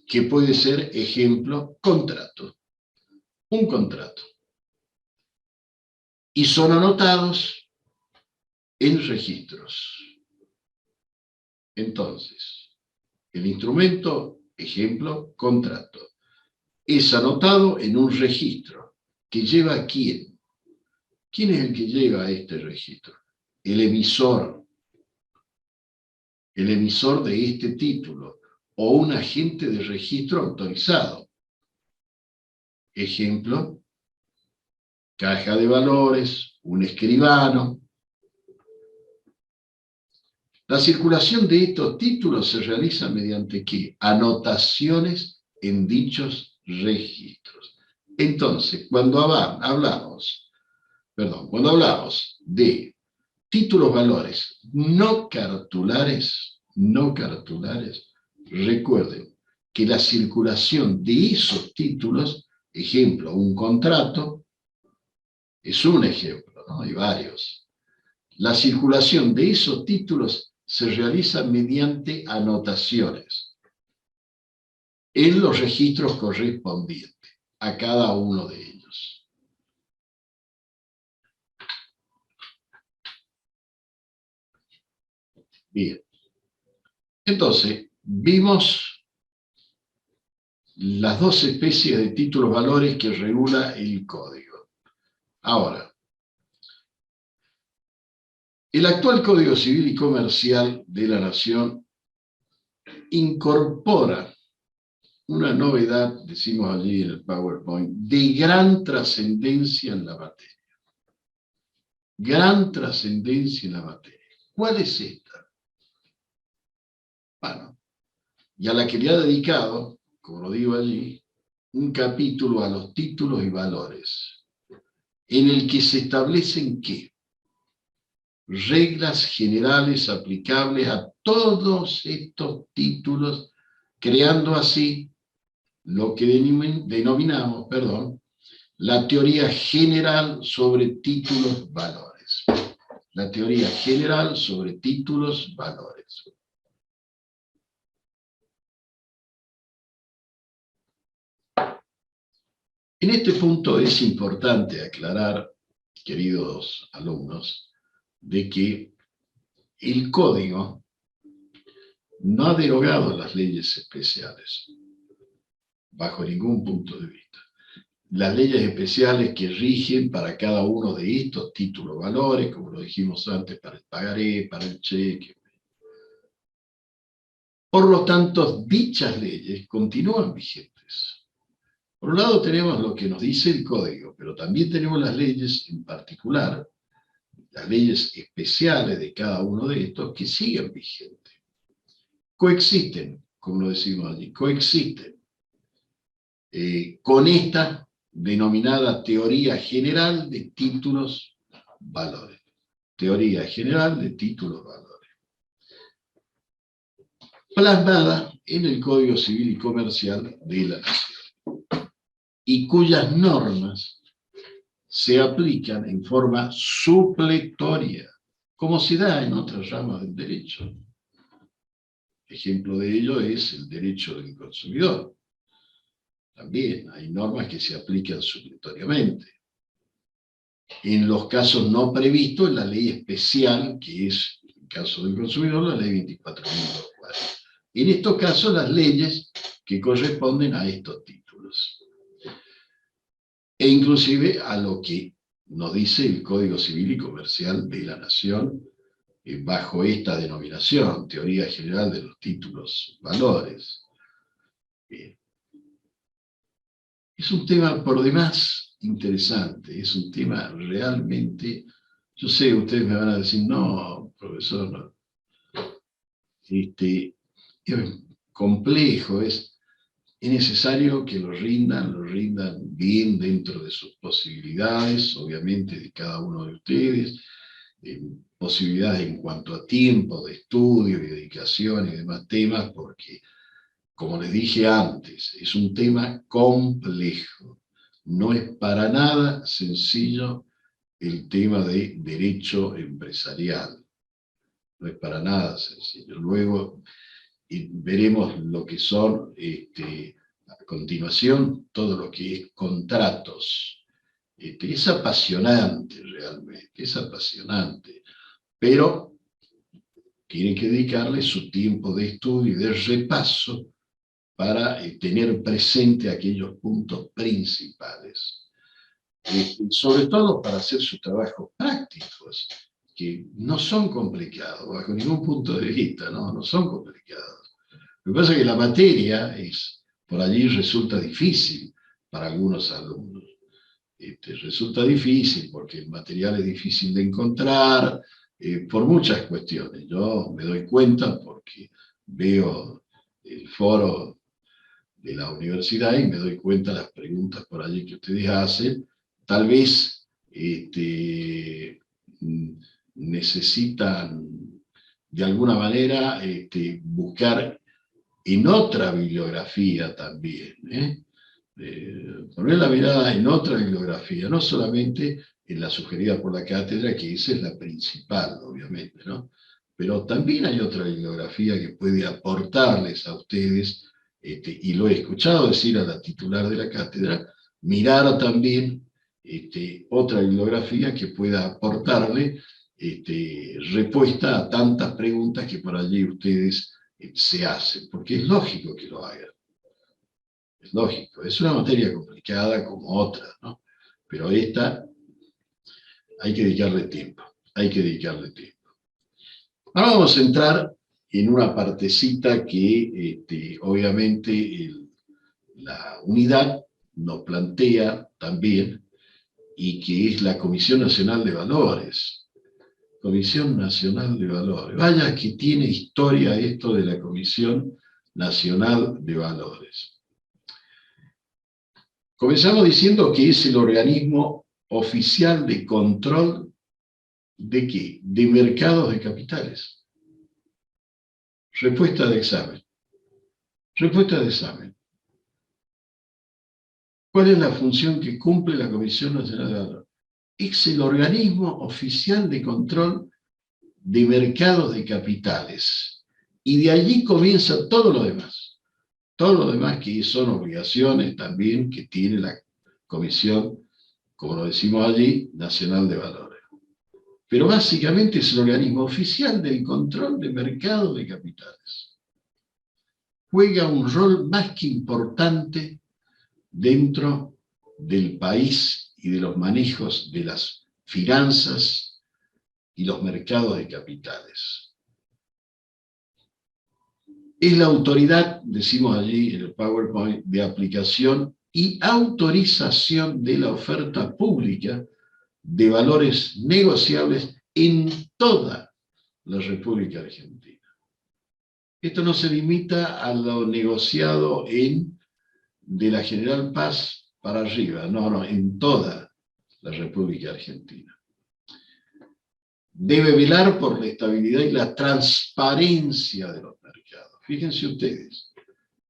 que puede ser, ejemplo, contrato. Un contrato. Y son anotados en registros. Entonces, el instrumento, ejemplo, contrato, es anotado en un registro que lleva ¿a quién? ¿Quién es el que lleva a este registro? El emisor de este título, o un agente de registro autorizado. Ejemplo, caja de valores, un escribano. La circulación de estos títulos se realiza mediante ¿qué? Anotaciones en dichos registros. Entonces, cuando hablamos de títulos valores no cartulares, recuerden que la circulación de esos títulos, ejemplo, un contrato, es un ejemplo, ¿no? Hay varios. La circulación de esos títulos se realiza mediante anotaciones en los registros correspondientes a cada uno de ellos. Bien. Entonces, vimos las 2 especies de títulos valores que regula el código. Ahora, el actual Código Civil y Comercial de la Nación incorpora una novedad, decimos allí en el PowerPoint, de gran trascendencia en la materia. Gran trascendencia en la materia. ¿Cuál es esta? Bueno, y a la que le ha dedicado, como lo digo allí, un capítulo a los títulos y valores, en el que se establecen ¿qué? Reglas generales aplicables a todos estos títulos, creando así lo que denominamos, la teoría general sobre títulos valores. La teoría general sobre títulos valores. En este punto es importante aclarar, queridos alumnos, de que el código no ha derogado las leyes especiales, bajo ningún punto de vista. Las leyes especiales que rigen para cada uno de estos títulos valores, como lo dijimos antes, para el pagaré, para el cheque. Por lo tanto, dichas leyes continúan vigentes. Por un lado tenemos lo que nos dice el código, pero también tenemos las leyes en particular, las leyes especiales de cada uno de estos que siguen vigentes. Coexisten, como lo decimos allí, coexisten con esta denominada teoría general de títulos valores. Teoría general de títulos valores. Plasmada en el Código Civil y Comercial de la Nación, y cuyas normas se aplican en forma supletoria, como se da en otras ramas del derecho. Ejemplo de ello es el derecho del consumidor. También hay normas que se aplican supletoriamente. En los casos no previstos en la ley especial, que es, en el caso del consumidor, la ley 24.240. En estos casos, las leyes que corresponden a estos títulos. E inclusive a lo que nos dice el Código Civil y Comercial de la Nación, bajo esta denominación, Teoría General de los Títulos Valores. Bien. Es un tema por demás interesante, es un tema realmente, yo sé, ustedes me van a decir, no, profesor, no. Es complejo, es necesario que lo rindan bien dentro de sus posibilidades, obviamente de cada uno de ustedes, posibilidades en cuanto a tiempo de estudio y dedicación y demás temas, porque, como les dije antes, es un tema complejo. No es para nada sencillo el tema de derecho empresarial. No es para nada sencillo. Luego veremos lo que son, a continuación, todo lo que es contratos. Es apasionante realmente, es apasionante, pero tienen que dedicarle su tiempo de estudio y de repaso para tener presente aquellos puntos principales. Sobre todo para hacer sus trabajos prácticos, que no son complicados, bajo ningún punto de vista, no son complicados. Lo que pasa es que la materia por allí resulta difícil para algunos alumnos. Resulta difícil porque el material es difícil de encontrar, por muchas cuestiones. Yo me doy cuenta porque veo el foro de la universidad y me doy cuenta de las preguntas por allí que ustedes hacen. Tal vez necesitan de alguna manera buscar en otra bibliografía también, poner la mirada en otra bibliografía, no solamente en la sugerida por la cátedra, que esa es la principal, obviamente, ¿no? Pero también hay otra bibliografía que puede aportarles a ustedes, y lo he escuchado decir a la titular de la cátedra, mirar también otra bibliografía que pueda aportarle respuesta a tantas preguntas que por allí ustedes se hacen, porque es lógico que lo hagan. Es lógico, es una materia complicada como otras, ¿no? Pero esta hay que dedicarle tiempo, hay que dedicarle tiempo. Ahora vamos a entrar en una partecita que obviamente la unidad nos plantea también, y que es la Comisión Nacional de Valores. Comisión Nacional de Valores. Vaya que tiene historia esto de la Comisión Nacional de Valores. Comenzamos diciendo que es el organismo oficial de control ¿de qué? De mercados de capitales. Respuesta de examen. Respuesta de examen. ¿Cuál es la función que cumple la Comisión Nacional de Valores? Es el organismo oficial de control de mercados de capitales. Y de allí comienza todo lo demás. Todo lo demás que son obligaciones también que tiene la Comisión, como lo decimos allí, Nacional de Valores. Pero básicamente es el organismo oficial del control de mercados de capitales. Juega un rol más que importante dentro del país y de los manejos de las finanzas y los mercados de capitales. Es la autoridad, decimos allí en el PowerPoint, de aplicación y autorización de la oferta pública de valores negociables en toda la República Argentina. Esto no se limita a lo negociado de la General Paz para arriba, no, en toda la República Argentina. Debe velar por la estabilidad y la transparencia de los mercados. Fíjense ustedes,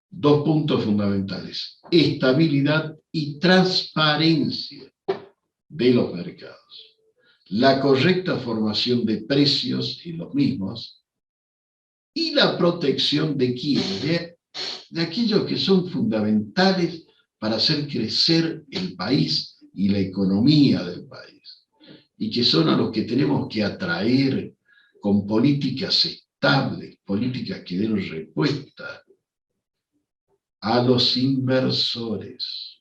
dos puntos fundamentales: estabilidad y transparencia de los mercados. La correcta formación de precios en los mismos y la protección de quienes, de aquellos que son fundamentales para hacer crecer el país y la economía del país, y que son a los que tenemos que atraer con políticas estables, políticas que den respuesta a los inversores,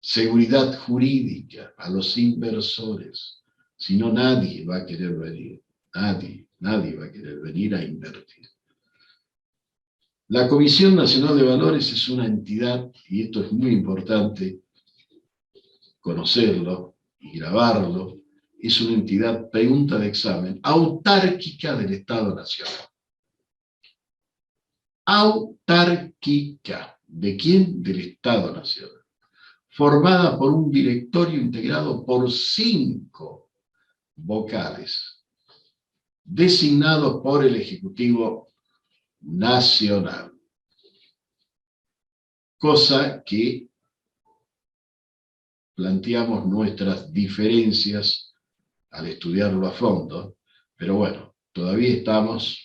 seguridad jurídica a los inversores, si no nadie va a querer venir, nadie va a querer venir a invertir. La Comisión Nacional de Valores es una entidad, y esto es muy importante conocerlo y grabarlo, es una entidad, pregunta de examen, autárquica del Estado Nacional. Autárquica. ¿De quién? Del Estado Nacional. Formada por un directorio integrado por 5 vocales, designados por el Ejecutivo Nacional. Cosa que planteamos nuestras diferencias al estudiarlo a fondo, pero bueno, todavía estamos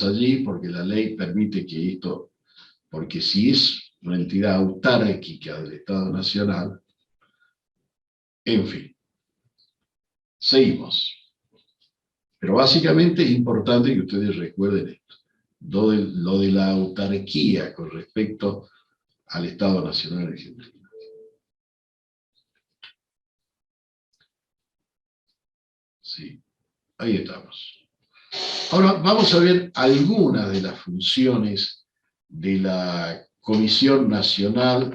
allí porque la ley permite que esto, porque si es una entidad autárquica del Estado Nacional, en fin, seguimos. Pero básicamente es importante que ustedes recuerden esto, lo de la autarquía con respecto al Estado Nacional argentino. Sí, ahí estamos. Ahora vamos a ver algunas de las funciones de la Comisión Nacional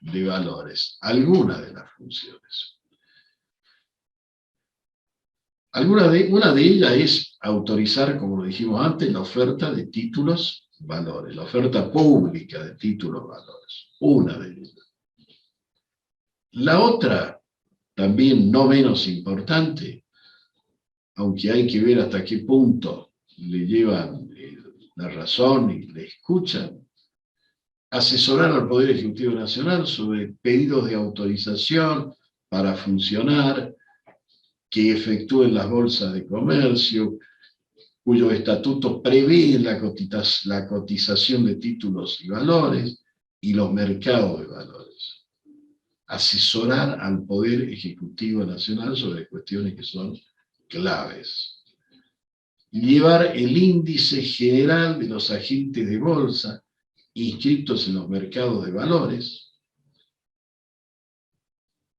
de Valores. Algunas de las funciones. Una de ellas es autorizar, como lo dijimos antes, la oferta de títulos valores, la oferta pública de títulos valores. Una de ellas. La otra, también no menos importante, aunque hay que ver hasta qué punto le llevan la razón y le escuchan, asesorar al Poder Ejecutivo Nacional sobre pedidos de autorización para funcionar, que efectúen las bolsas de comercio, cuyos estatutos prevén la cotización de títulos y valores, y los mercados de valores. Asesorar al Poder Ejecutivo Nacional sobre cuestiones que son claves. Llevar el índice general de los agentes de bolsa inscritos en los mercados de valores.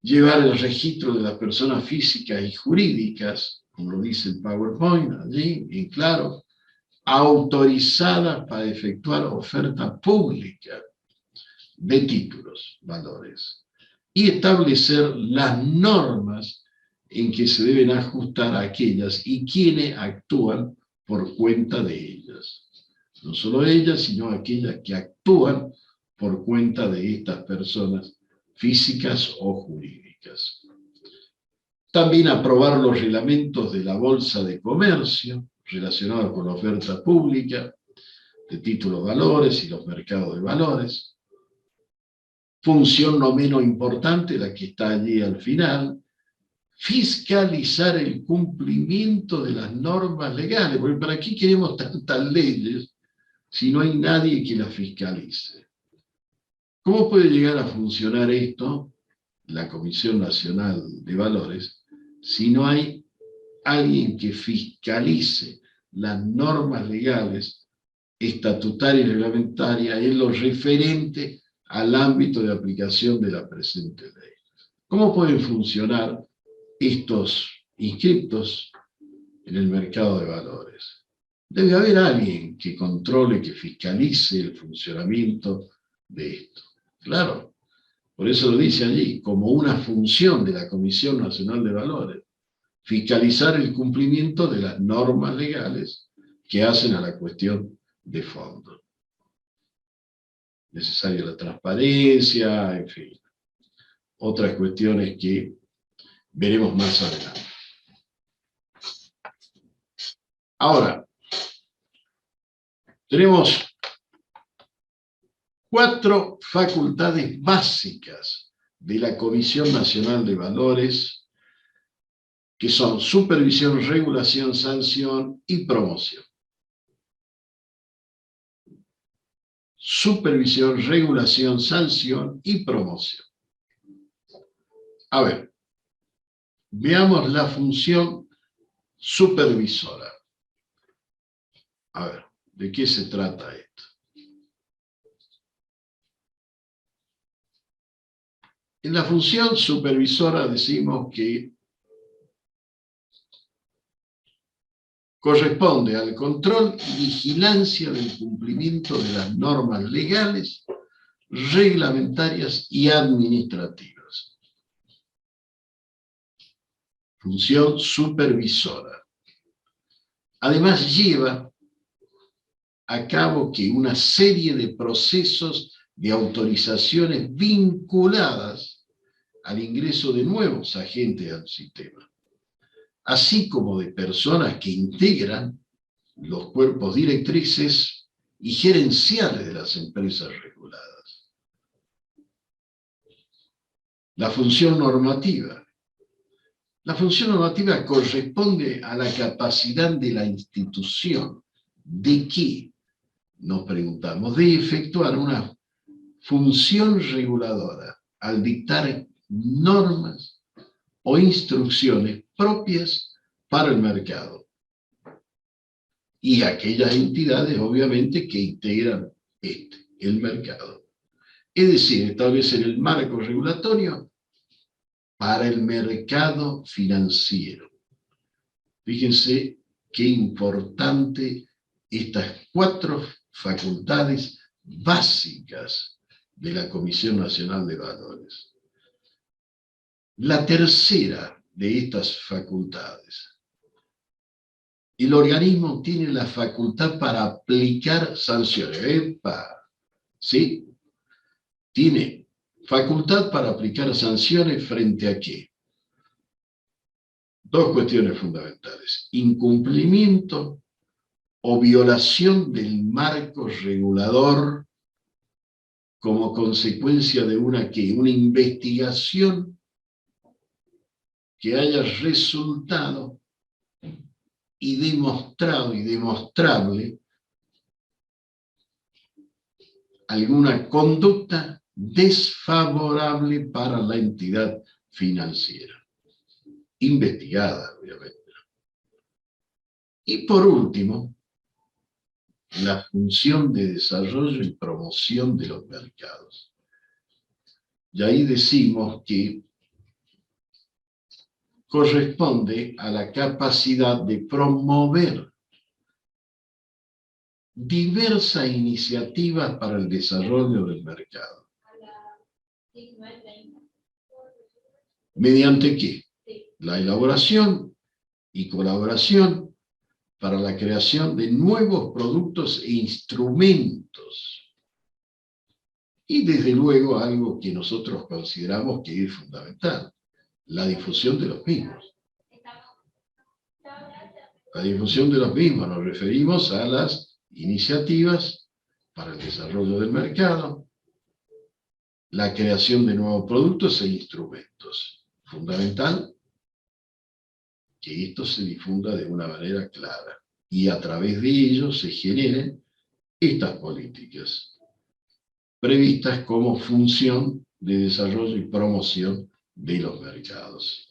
Llevar el registro de las personas físicas y jurídicas, como lo dice el PowerPoint allí, bien claro, autorizadas para efectuar oferta pública de títulos, valores, y establecer las normas en que se deben ajustar a aquellas y quienes actúan por cuenta de ellas. No solo ellas, sino aquellas que actúan por cuenta de estas personas físicas o jurídicas. También aprobar los reglamentos de la Bolsa de Comercio relacionados con la oferta pública de títulos valores y los mercados de valores. Función no menos importante, la que está allí al final, fiscalizar el cumplimiento de las normas legales, porque ¿para qué queremos tantas leyes si no hay nadie que las fiscalice? ¿Cómo puede llegar a funcionar esto, la Comisión Nacional de Valores, si no hay alguien que fiscalice las normas legales, estatutarias y reglamentarias en lo referente al ámbito de aplicación de la presente ley? ¿Cómo pueden funcionar estos inscriptos en el mercado de valores? Debe haber alguien que controle, que fiscalice el funcionamiento de esto. Claro, por eso lo dice allí, como una función de la Comisión Nacional de Valores, fiscalizar el cumplimiento de las normas legales que hacen a la cuestión de fondo. Necesaria la transparencia, en fin. Otras cuestiones que veremos más adelante. Ahora, tenemos 4 facultades básicas de la Comisión Nacional de Valores, que son supervisión, regulación, sanción y promoción. Supervisión, regulación, sanción y promoción. A ver, veamos la función supervisora. A ver, ¿de qué se trata esto? En la función supervisora decimos que corresponde al control y vigilancia del cumplimiento de las normas legales, reglamentarias y administrativas. Función supervisora. Además lleva a cabo que una serie de procesos de autorizaciones vinculadas al ingreso de nuevos agentes al sistema, así como de personas que integran los cuerpos directrices y gerenciales de las empresas reguladas. La función normativa. La función normativa corresponde a la capacidad de la institución. ¿De qué? Nos preguntamos. De efectuar una función reguladora al dictar normas o instrucciones propias para el mercado. Y aquellas entidades, obviamente, que integran el mercado. Es decir, establecer el marco regulatorio para el mercado financiero. Fíjense qué importante estas 4 facultades básicas de la Comisión Nacional de Valores. La tercera de estas facultades. El organismo tiene la facultad para aplicar sanciones. ¡Epa! ¿Sí? Tiene facultad para aplicar sanciones frente a qué. 2 cuestiones fundamentales. Incumplimiento o violación del marco regulador como consecuencia de una investigación que haya resultado y demostrado y demostrable alguna conducta desfavorable para la entidad financiera. Investigada, obviamente. Y por último, la función de desarrollo y promoción de los mercados. Y ahí decimos que corresponde a la capacidad de promover diversas iniciativas para el desarrollo del mercado. ¿Mediante qué? La elaboración y colaboración para la creación de nuevos productos e instrumentos. Y desde luego algo que nosotros consideramos que es fundamental, la difusión de los mismos. La difusión de los mismos, nos referimos a las iniciativas para el desarrollo del mercado, la creación de nuevos productos e instrumentos. Fundamental que esto se difunda de una manera clara y a través de ello se generen estas políticas previstas como función de desarrollo y promoción de los mercados.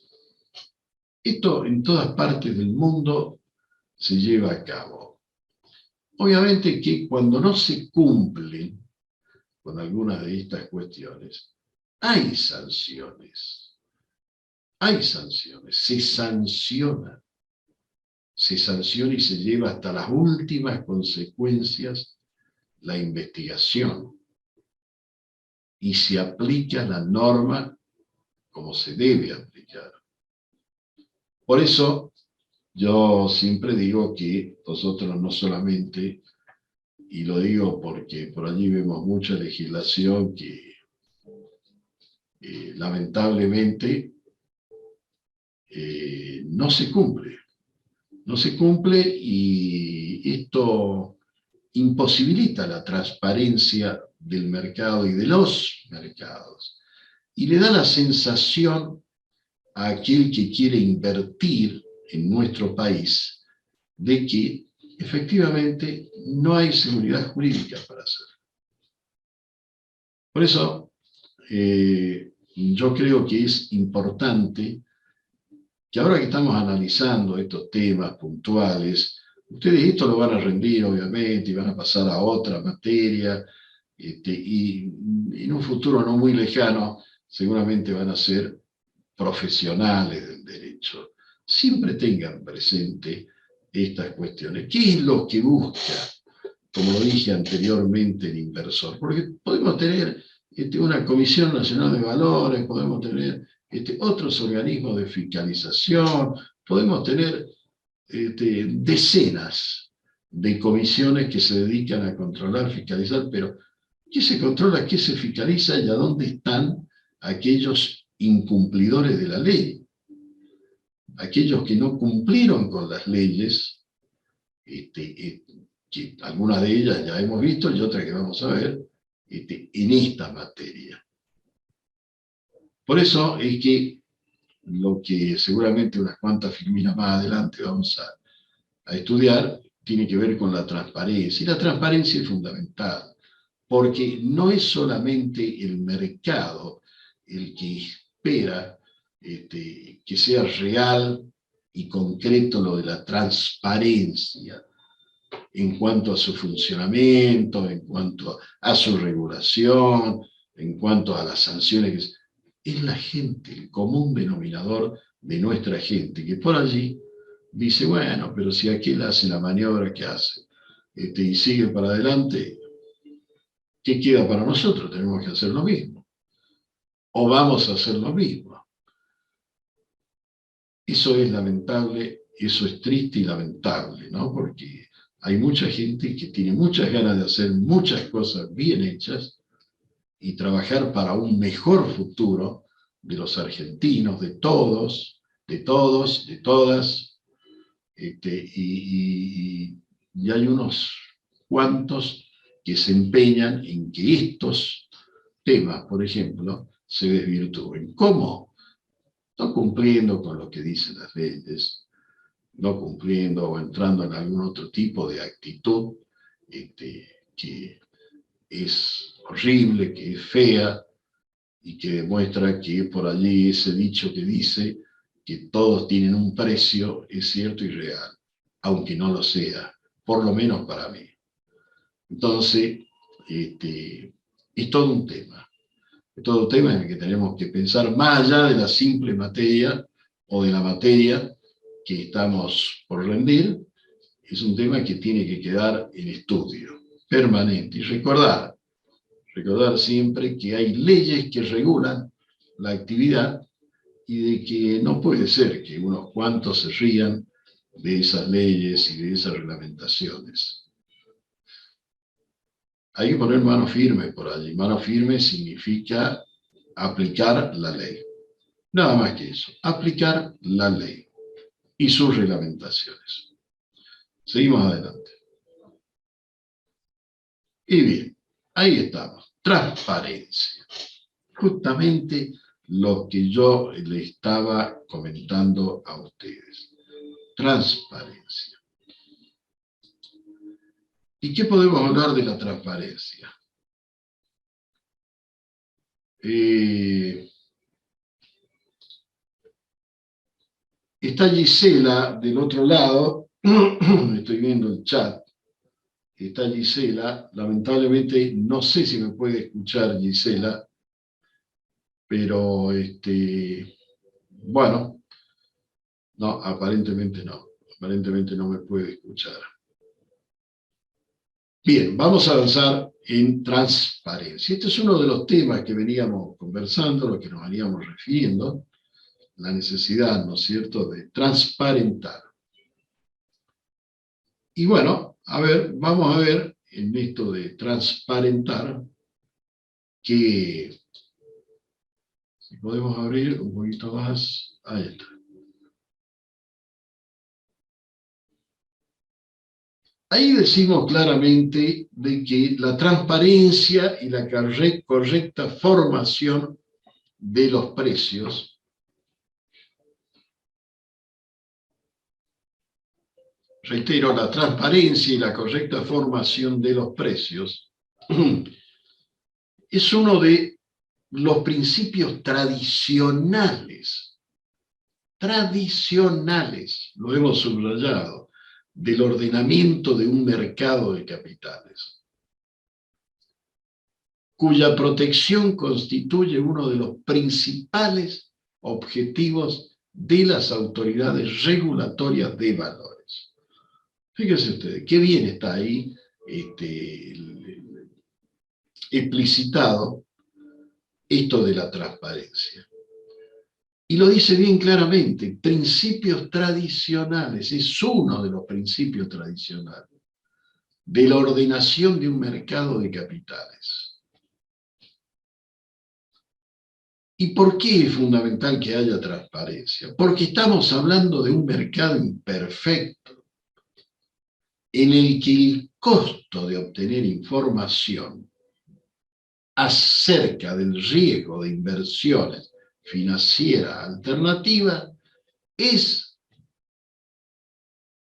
Esto en todas partes del mundo se lleva a cabo. Obviamente que cuando no se cumplen con algunas de estas cuestiones, hay sanciones. Hay sanciones, se sanciona y se lleva hasta las últimas consecuencias la investigación y se aplica la norma como se debe aplicar. Por eso yo siempre digo que nosotros no solamente, y lo digo porque por allí vemos mucha legislación que lamentablemente no se cumple. No se cumple y esto imposibilita la transparencia del mercado y de los mercados. Y le da la sensación a aquel que quiere invertir en nuestro país de que efectivamente no hay seguridad jurídica para hacerlo. Por eso yo creo que es importante que ahora que estamos analizando estos temas puntuales, ustedes esto lo van a rendir obviamente y van a pasar a otra materia, y en un futuro no muy lejano seguramente van a ser profesionales del derecho. Siempre tengan presente estas cuestiones. ¿Qué es lo que busca, como lo dije anteriormente, el inversor? Porque podemos tener una Comisión Nacional de Valores, podemos tener otros organismos de fiscalización, podemos tener decenas de comisiones que se dedican a controlar, fiscalizar, pero ¿qué se controla, qué se fiscaliza y a dónde están aquellos incumplidores de la ley? Aquellos que no cumplieron con las leyes, que algunas de ellas ya hemos visto y otras que vamos a ver, en esta materia. Por eso es que lo que seguramente unas cuantas filminas más adelante vamos a estudiar tiene que ver con la transparencia. Y la transparencia es fundamental, porque no es solamente el mercado el que espera que sea real y concreto lo de la transparencia en cuanto a su funcionamiento, en cuanto a su regulación, en cuanto a las sanciones. Es la gente, el común denominador de nuestra gente, que por allí dice, bueno, pero si aquel hace la maniobra que hace y sigue para adelante, ¿qué queda para nosotros? Tenemos que hacer lo mismo. O vamos a hacer lo mismo. Eso es lamentable, eso es triste y lamentable, ¿no? Porque hay mucha gente que tiene muchas ganas de hacer muchas cosas bien hechas y trabajar para un mejor futuro de los argentinos, de todos, de todas, y hay unos cuantos que se empeñan en que estos temas, por ejemplo, se desvirtúen. ¿Cómo? No cumpliendo con lo que dicen las leyes, no cumpliendo o entrando en algún otro tipo de actitud que es horrible, que es fea, y que demuestra que por allí ese dicho que dice que todos tienen un precio es cierto y real, aunque no lo sea, por lo menos para mí. Entonces, es todo un tema. Es todo un tema en el que tenemos que pensar más allá de la simple materia o de la materia que estamos por rendir, es un tema que tiene que quedar en estudio permanente. Y recordar siempre que hay leyes que regulan la actividad y de que no puede ser que unos cuantos se rían de esas leyes y de esas reglamentaciones. Hay que poner mano firme por allí. Mano firme significa aplicar la ley. Nada más que eso, aplicar la ley y sus reglamentaciones. Seguimos adelante. Y bien, ahí estamos. Transparencia. Justamente lo que yo le estaba comentando a ustedes. Transparencia. ¿Y qué podemos hablar de la transparencia? Está Gisela del otro lado, estoy viendo el chat, está Gisela, lamentablemente no sé si me puede escuchar Gisela, pero bueno, no, aparentemente no me puede escuchar. Bien, vamos a avanzar en transparencia. Este es uno de los temas que veníamos conversando, lo que nos veníamos refiriendo, la necesidad, ¿no es cierto?, de transparentar. Y bueno, vamos a ver en esto de transparentar que, si podemos abrir un poquito más, ahí está. Ahí decimos claramente de que la transparencia y la correcta formación de los precios reitero, la transparencia y la correcta formación de los precios es uno de los principios tradicionales, lo hemos subrayado, del ordenamiento de un mercado de capitales, cuya protección constituye uno de los principales objetivos de las autoridades regulatorias de valores. Fíjense ustedes, qué bien está ahí explicitado esto de la transparencia. Y lo dice bien claramente, principios tradicionales, es uno de los principios tradicionales de la ordenación de un mercado de capitales. ¿Y por qué es fundamental que haya transparencia? Porque estamos hablando de un mercado imperfecto, en el que el costo de obtener información acerca del riesgo de inversiones financieras alternativas es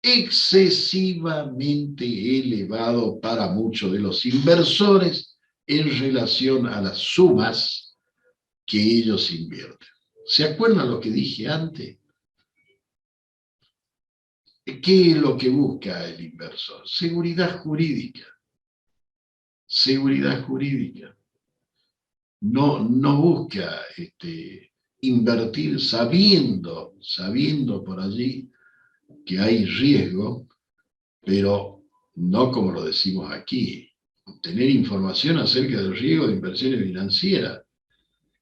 excesivamente elevado para muchos de los inversores en relación a las sumas que ellos invierten. ¿Se acuerdan lo que dije antes? ¿Qué es lo que busca el inversor? Seguridad jurídica. Seguridad jurídica. No busca invertir sabiendo por allí que hay riesgo, pero no como lo decimos aquí, obtener información acerca del riesgo de inversiones financieras,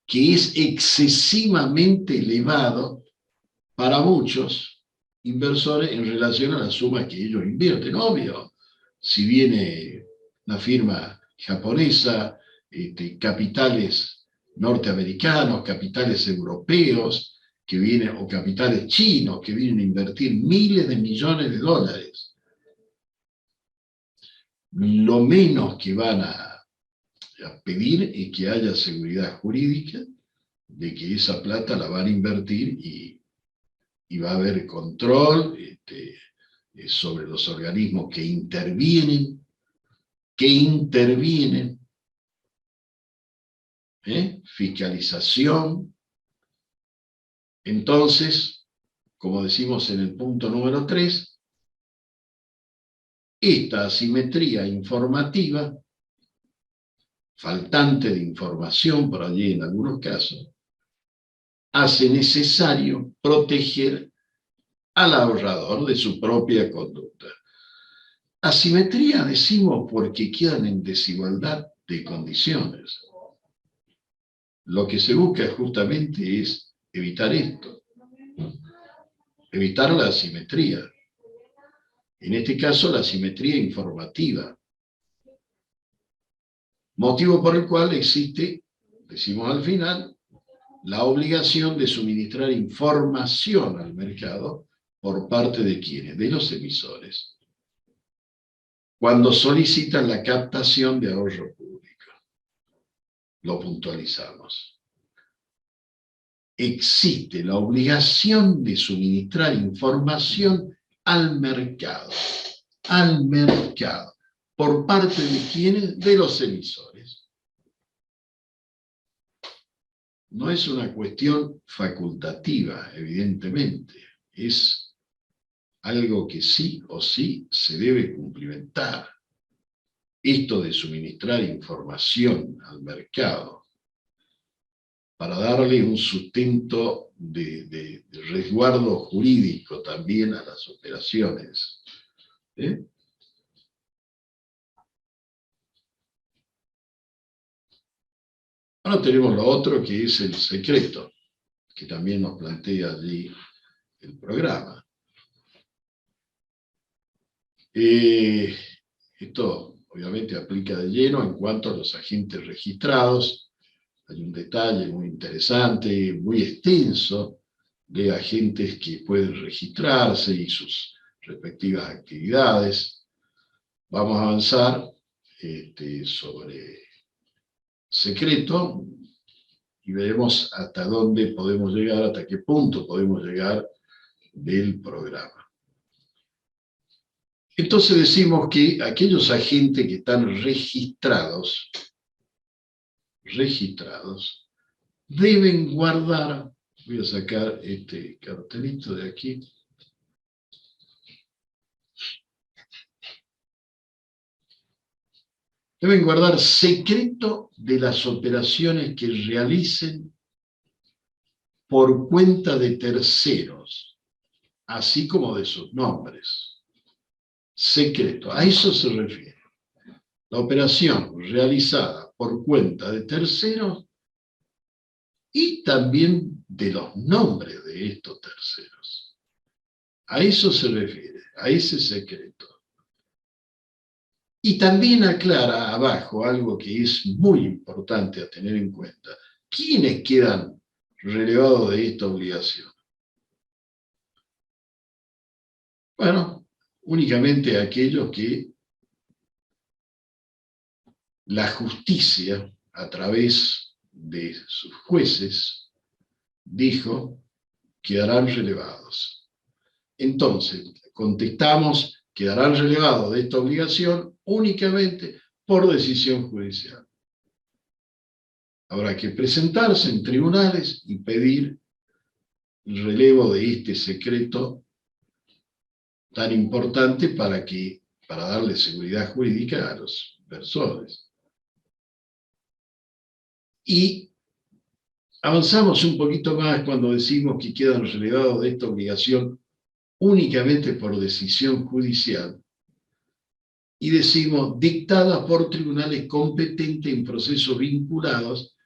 que es excesivamente elevado para muchos inversores en relación a la suma que ellos invierten. Obvio, si viene una firma japonesa, capitales norteamericanos, capitales europeos, que vienen, o capitales chinos, que vienen a invertir miles de millones de dólares, lo menos que van a pedir es que haya seguridad jurídica de que esa plata la van a invertir y va a haber control sobre los organismos que intervienen, fiscalización. Entonces, como decimos en el punto número 3, esta asimetría informativa, faltante de información por allí en algunos casos, hace necesario proteger al ahorrador de su propia conducta. Asimetría decimos porque quedan en desigualdad de condiciones. Lo que se busca justamente es evitar esto, evitar la asimetría. En este caso, la asimetría informativa. Motivo por el cual existe, decimos al final, la obligación de suministrar información al mercado por parte de quienes, de los emisores, cuando solicitan la captación de ahorro público. Lo puntualizamos. Existe la obligación de suministrar información al mercado, por parte de quienes, de los emisores. No es una cuestión facultativa, evidentemente, es algo que sí o sí se debe cumplimentar. Esto de suministrar información al mercado para darle un sustento de resguardo jurídico también a las operaciones. Ahora tenemos lo otro que es el secreto, que también nos plantea allí el programa. Esto obviamente aplica de lleno en cuanto a los agentes registrados. Hay un detalle muy interesante, muy extenso, de agentes que pueden registrarse y sus respectivas actividades. Vamos a avanzar sobre secreto y veremos hasta dónde podemos llegar, hasta qué punto podemos llegar del programa. Entonces decimos que aquellos agentes que están registrados deben guardar, voy a sacar este cartelito de aquí, deben guardar secreto de las operaciones que realicen por cuenta de terceros, así como de sus nombres. Secreto, a eso se refiere. La operación realizada por cuenta de terceros y también de los nombres de estos terceros. A eso se refiere, a ese secreto. Y también aclara abajo algo que es muy importante a tener en cuenta. ¿Quiénes quedan relevados de esta obligación? Bueno, únicamente aquellos que la justicia, a través de sus jueces, dijo quedarán relevados. Entonces, contestamos, quedarán relevados de esta obligación únicamente por decisión judicial. Habrá que presentarse en tribunales y pedir el relevo de este secreto tan importante para darle seguridad jurídica a los inversores. Y avanzamos un poquito más cuando decimos que quedan relevados de esta obligación únicamente por decisión judicial, y decimos dictada por tribunales competentes en procesos vinculados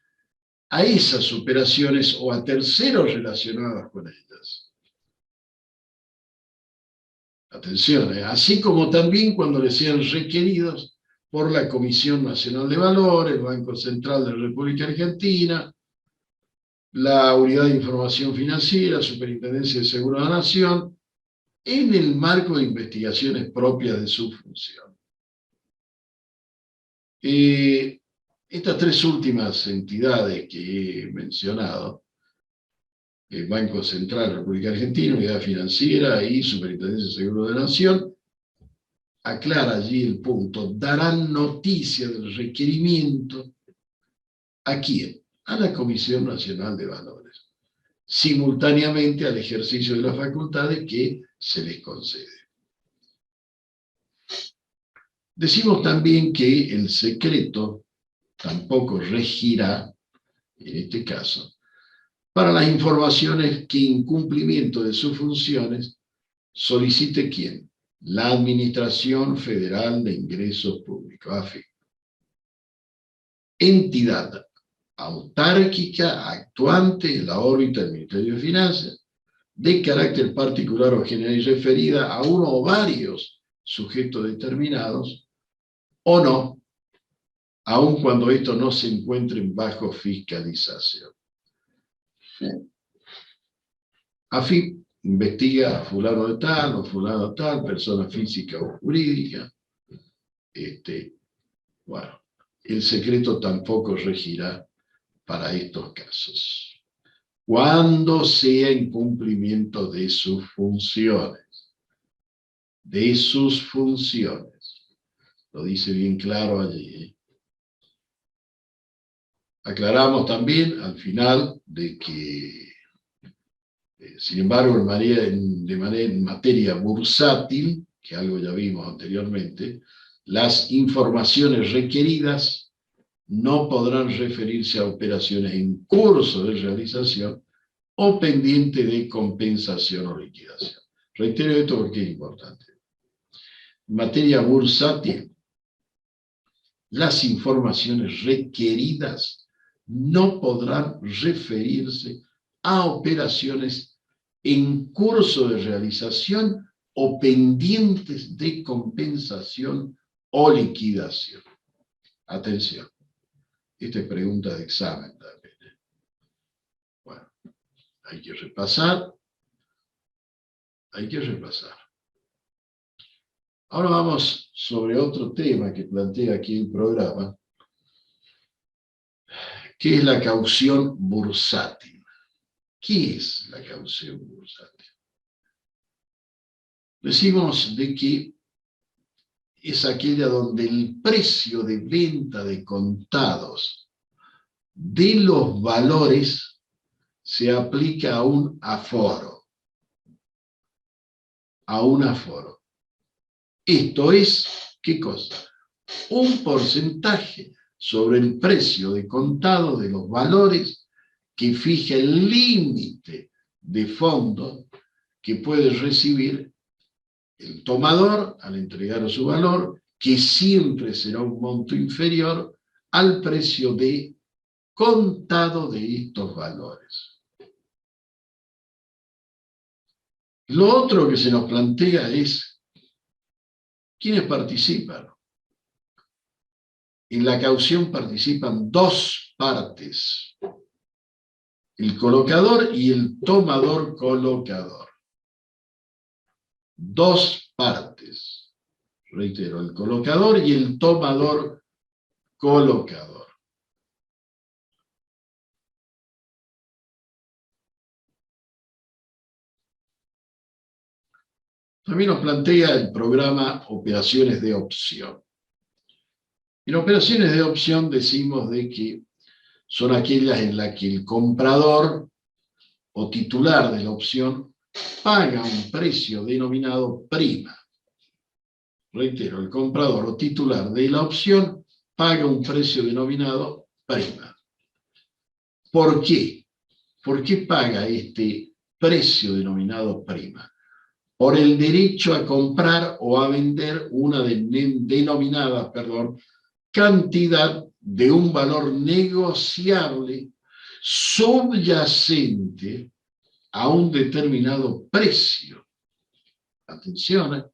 a esas operaciones o a terceros relacionados con ellas. Atención, así como también cuando les sean requeridos por la Comisión Nacional de Valores, el Banco Central de la República Argentina, la Unidad de Información Financiera, Superintendencia de Seguros de la Nación, en el marco de investigaciones propias de su función. Estas tres últimas entidades que he mencionado, el Banco Central de la República Argentina, Unidad Financiera y Superintendencia de Seguros de la Nación, aclara allí el punto, darán noticia del requerimiento ¿a quién? A la Comisión Nacional de Valores, simultáneamente al ejercicio de las facultades que se les concede. Decimos también que el secreto tampoco regirá, en este caso, para las informaciones que en cumplimiento de sus funciones solicite ¿quién? la Administración Federal de Ingresos Públicos, AFIP. Entidad autárquica actuante en la órbita del Ministerio de Finanzas, de carácter particular o general y referida a uno o varios sujetos determinados, o no, aun cuando estos no se encuentren bajo fiscalización. AFIP investiga a fulano de tal o fulano de tal, persona física o jurídica. Bueno, el secreto tampoco regirá para estos casos, cuando sea en cumplimiento de sus funciones. De sus funciones. Lo dice bien claro allí, ¿eh? Aclaramos también al final de que, sin embargo, en materia bursátil, que algo ya vimos anteriormente, las informaciones requeridas no podrán referirse a operaciones en curso de realización o pendiente de compensación o liquidación. Reitero esto porque es importante. En materia bursátil, las informaciones requeridas no podrán referirse a operaciones en curso de realización o pendientes de compensación o liquidación. Atención, esta es pregunta de examen también. Bueno, hay que repasar. Ahora vamos sobre otro tema que plantea aquí el programa, que es la caución bursátil. ¿Qué es la caución bursátil? Decimos de que es aquella donde el precio de venta de contados de los valores se aplica a un aforo. A un aforo. Esto es, ¿qué cosa? Un porcentaje sobre el precio de contado de los valores que fija el límite de fondo que puede recibir el tomador al entregar su valor, que siempre será un monto inferior al precio de contado de estos valores. Lo otro que se nos plantea es, ¿quiénes participan? En la caución participan dos partes, el colocador y el tomador colocador. Dos partes, reitero, el colocador y el tomador colocador. También nos plantea el programa operaciones de opción. En operaciones de opción decimos de que son aquellas en las que el comprador o titular de la opción paga un precio denominado prima. Reitero, el comprador o titular de la opción paga un precio denominado prima. ¿Por qué? ¿Por qué paga este precio denominado prima? Por el derecho a comprar o a vender una denominada cantidad de un valor negociable subyacente a un determinado precio. Atención,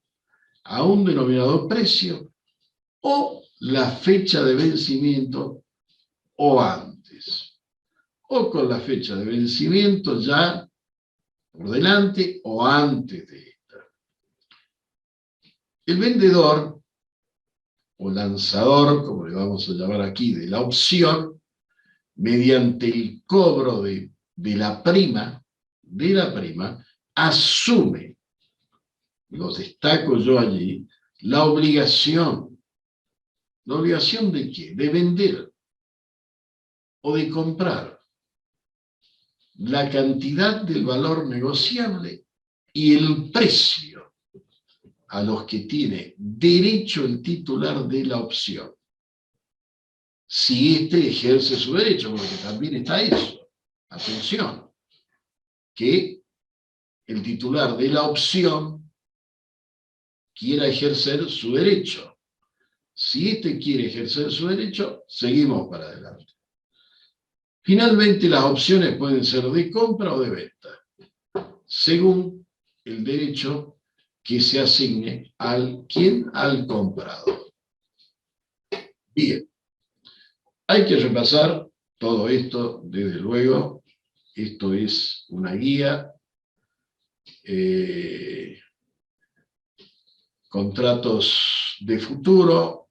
a un denominado precio o la fecha de vencimiento o antes. O con la fecha de vencimiento ya por delante o antes de esta. El vendedor o lanzador, como le vamos a llamar aquí, de la opción, mediante el cobro de la prima, asume, lo destaco yo allí, la obligación. ¿La obligación de qué? De vender o de comprar la cantidad del valor negociable y el precio a los que tiene derecho el titular de la opción. Si éste ejerce su derecho, porque también está eso. Atención, que el titular de la opción quiera ejercer su derecho. Si éste quiere ejercer su derecho, seguimos para adelante. Finalmente, las opciones pueden ser de compra o de venta, según el derecho que se asigne al comprador. Bien, hay que repasar todo esto, desde luego. Esto es una guía, contratos de futuro,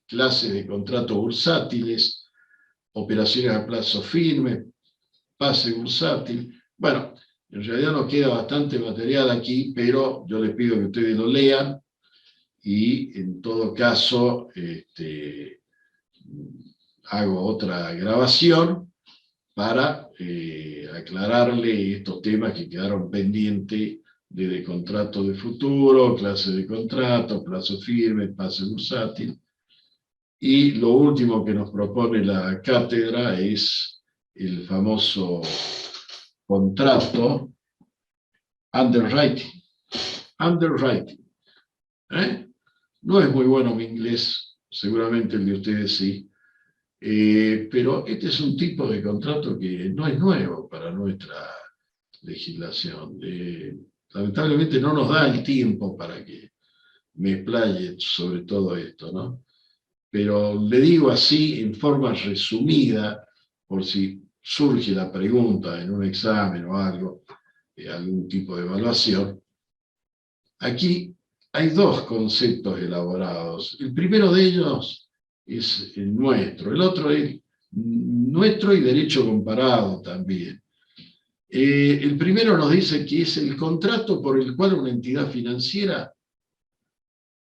clases de contratos bursátiles, operaciones a plazo firme, pase bursátil. Bueno, en realidad nos queda bastante material aquí, pero yo les pido que ustedes lo lean y en todo caso hago otra grabación para aclararle estos temas que quedaron pendientes de contrato de futuro, clase de contrato, plazo firme, pase bursátil. Y lo último que nos propone la cátedra es el famoso contrato underwriting. Underwriting. No es muy bueno mi inglés, seguramente el de ustedes sí, pero este es un tipo de contrato que no es nuevo para nuestra legislación. Lamentablemente no nos da el tiempo para que me explaye sobre todo esto, ¿no? Pero le digo así en forma resumida, por si surge la pregunta en un examen o algo, algún tipo de evaluación. Aquí hay dos conceptos elaborados. El primero de ellos es el nuestro, el otro es nuestro y derecho comparado también. El primero nos dice que es el contrato por el cual una entidad financiera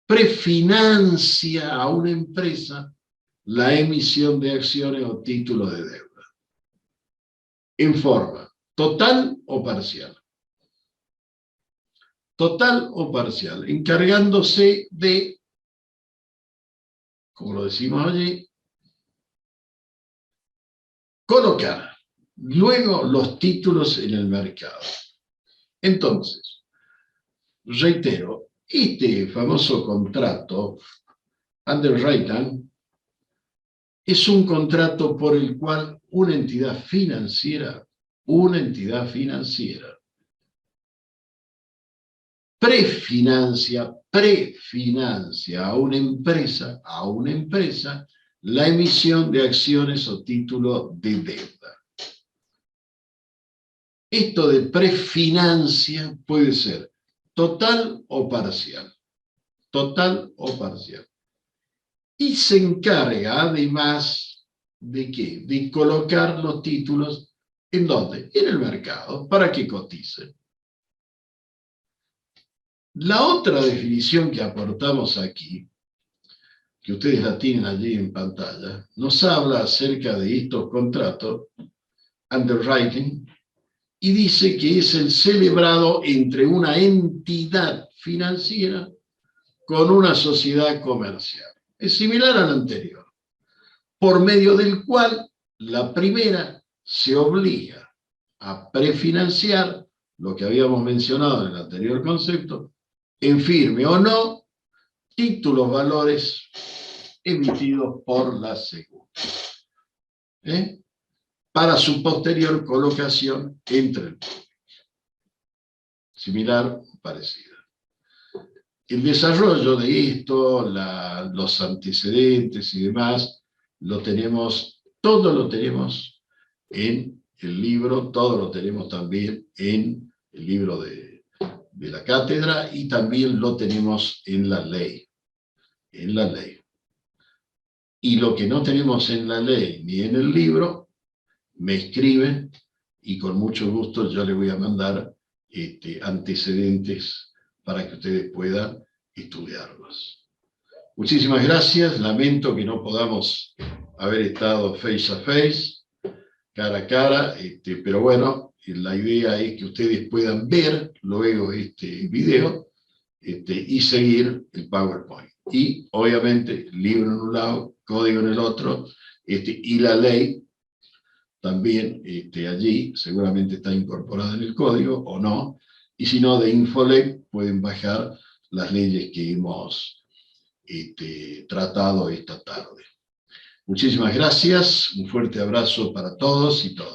prefinancia a una empresa la emisión de acciones o títulos de deuda, en forma total o parcial. Total o parcial, encargándose de, como lo decimos allí, colocar luego los títulos en el mercado. Entonces, reitero, este famoso contrato, underwriting, es un contrato por el cual una entidad financiera prefinancia a una empresa la emisión de acciones o títulos de deuda. Esto de prefinancia puede ser total o parcial. Total o parcial. Y se encarga además de ¿qué? De colocar los títulos ¿en dónde? En el mercado, para que coticen. La otra definición que aportamos aquí, que ustedes la tienen allí en pantalla, nos habla acerca de estos contratos, underwriting, y dice que es el celebrado entre una entidad financiera con una sociedad comercial. Es similar al anterior, por medio del cual la primera se obliga a prefinanciar lo que habíamos mencionado en el anterior concepto, en firme o no, títulos valores emitidos por la segunda, para su posterior colocación entre el público. Similar o parecida. El desarrollo de esto, los antecedentes y demás, todo lo tenemos en el libro, todo lo tenemos también en el libro de la cátedra y también lo tenemos en la ley. En la ley. Y lo que no tenemos en la ley ni en el libro, me escriben y con mucho gusto yo les voy a mandar antecedentes para que ustedes puedan estudiarlos. Muchísimas gracias, lamento que no podamos haber estado face a face, cara a cara, pero bueno, la idea es que ustedes puedan ver luego este video y seguir el PowerPoint. Y obviamente, libro en un lado, código en el otro, y la ley también allí seguramente está incorporada en el código o no, y si no, de Infolec pueden bajar las leyes que hemos tratado esta tarde. Muchísimas gracias, un fuerte abrazo para todos y todas.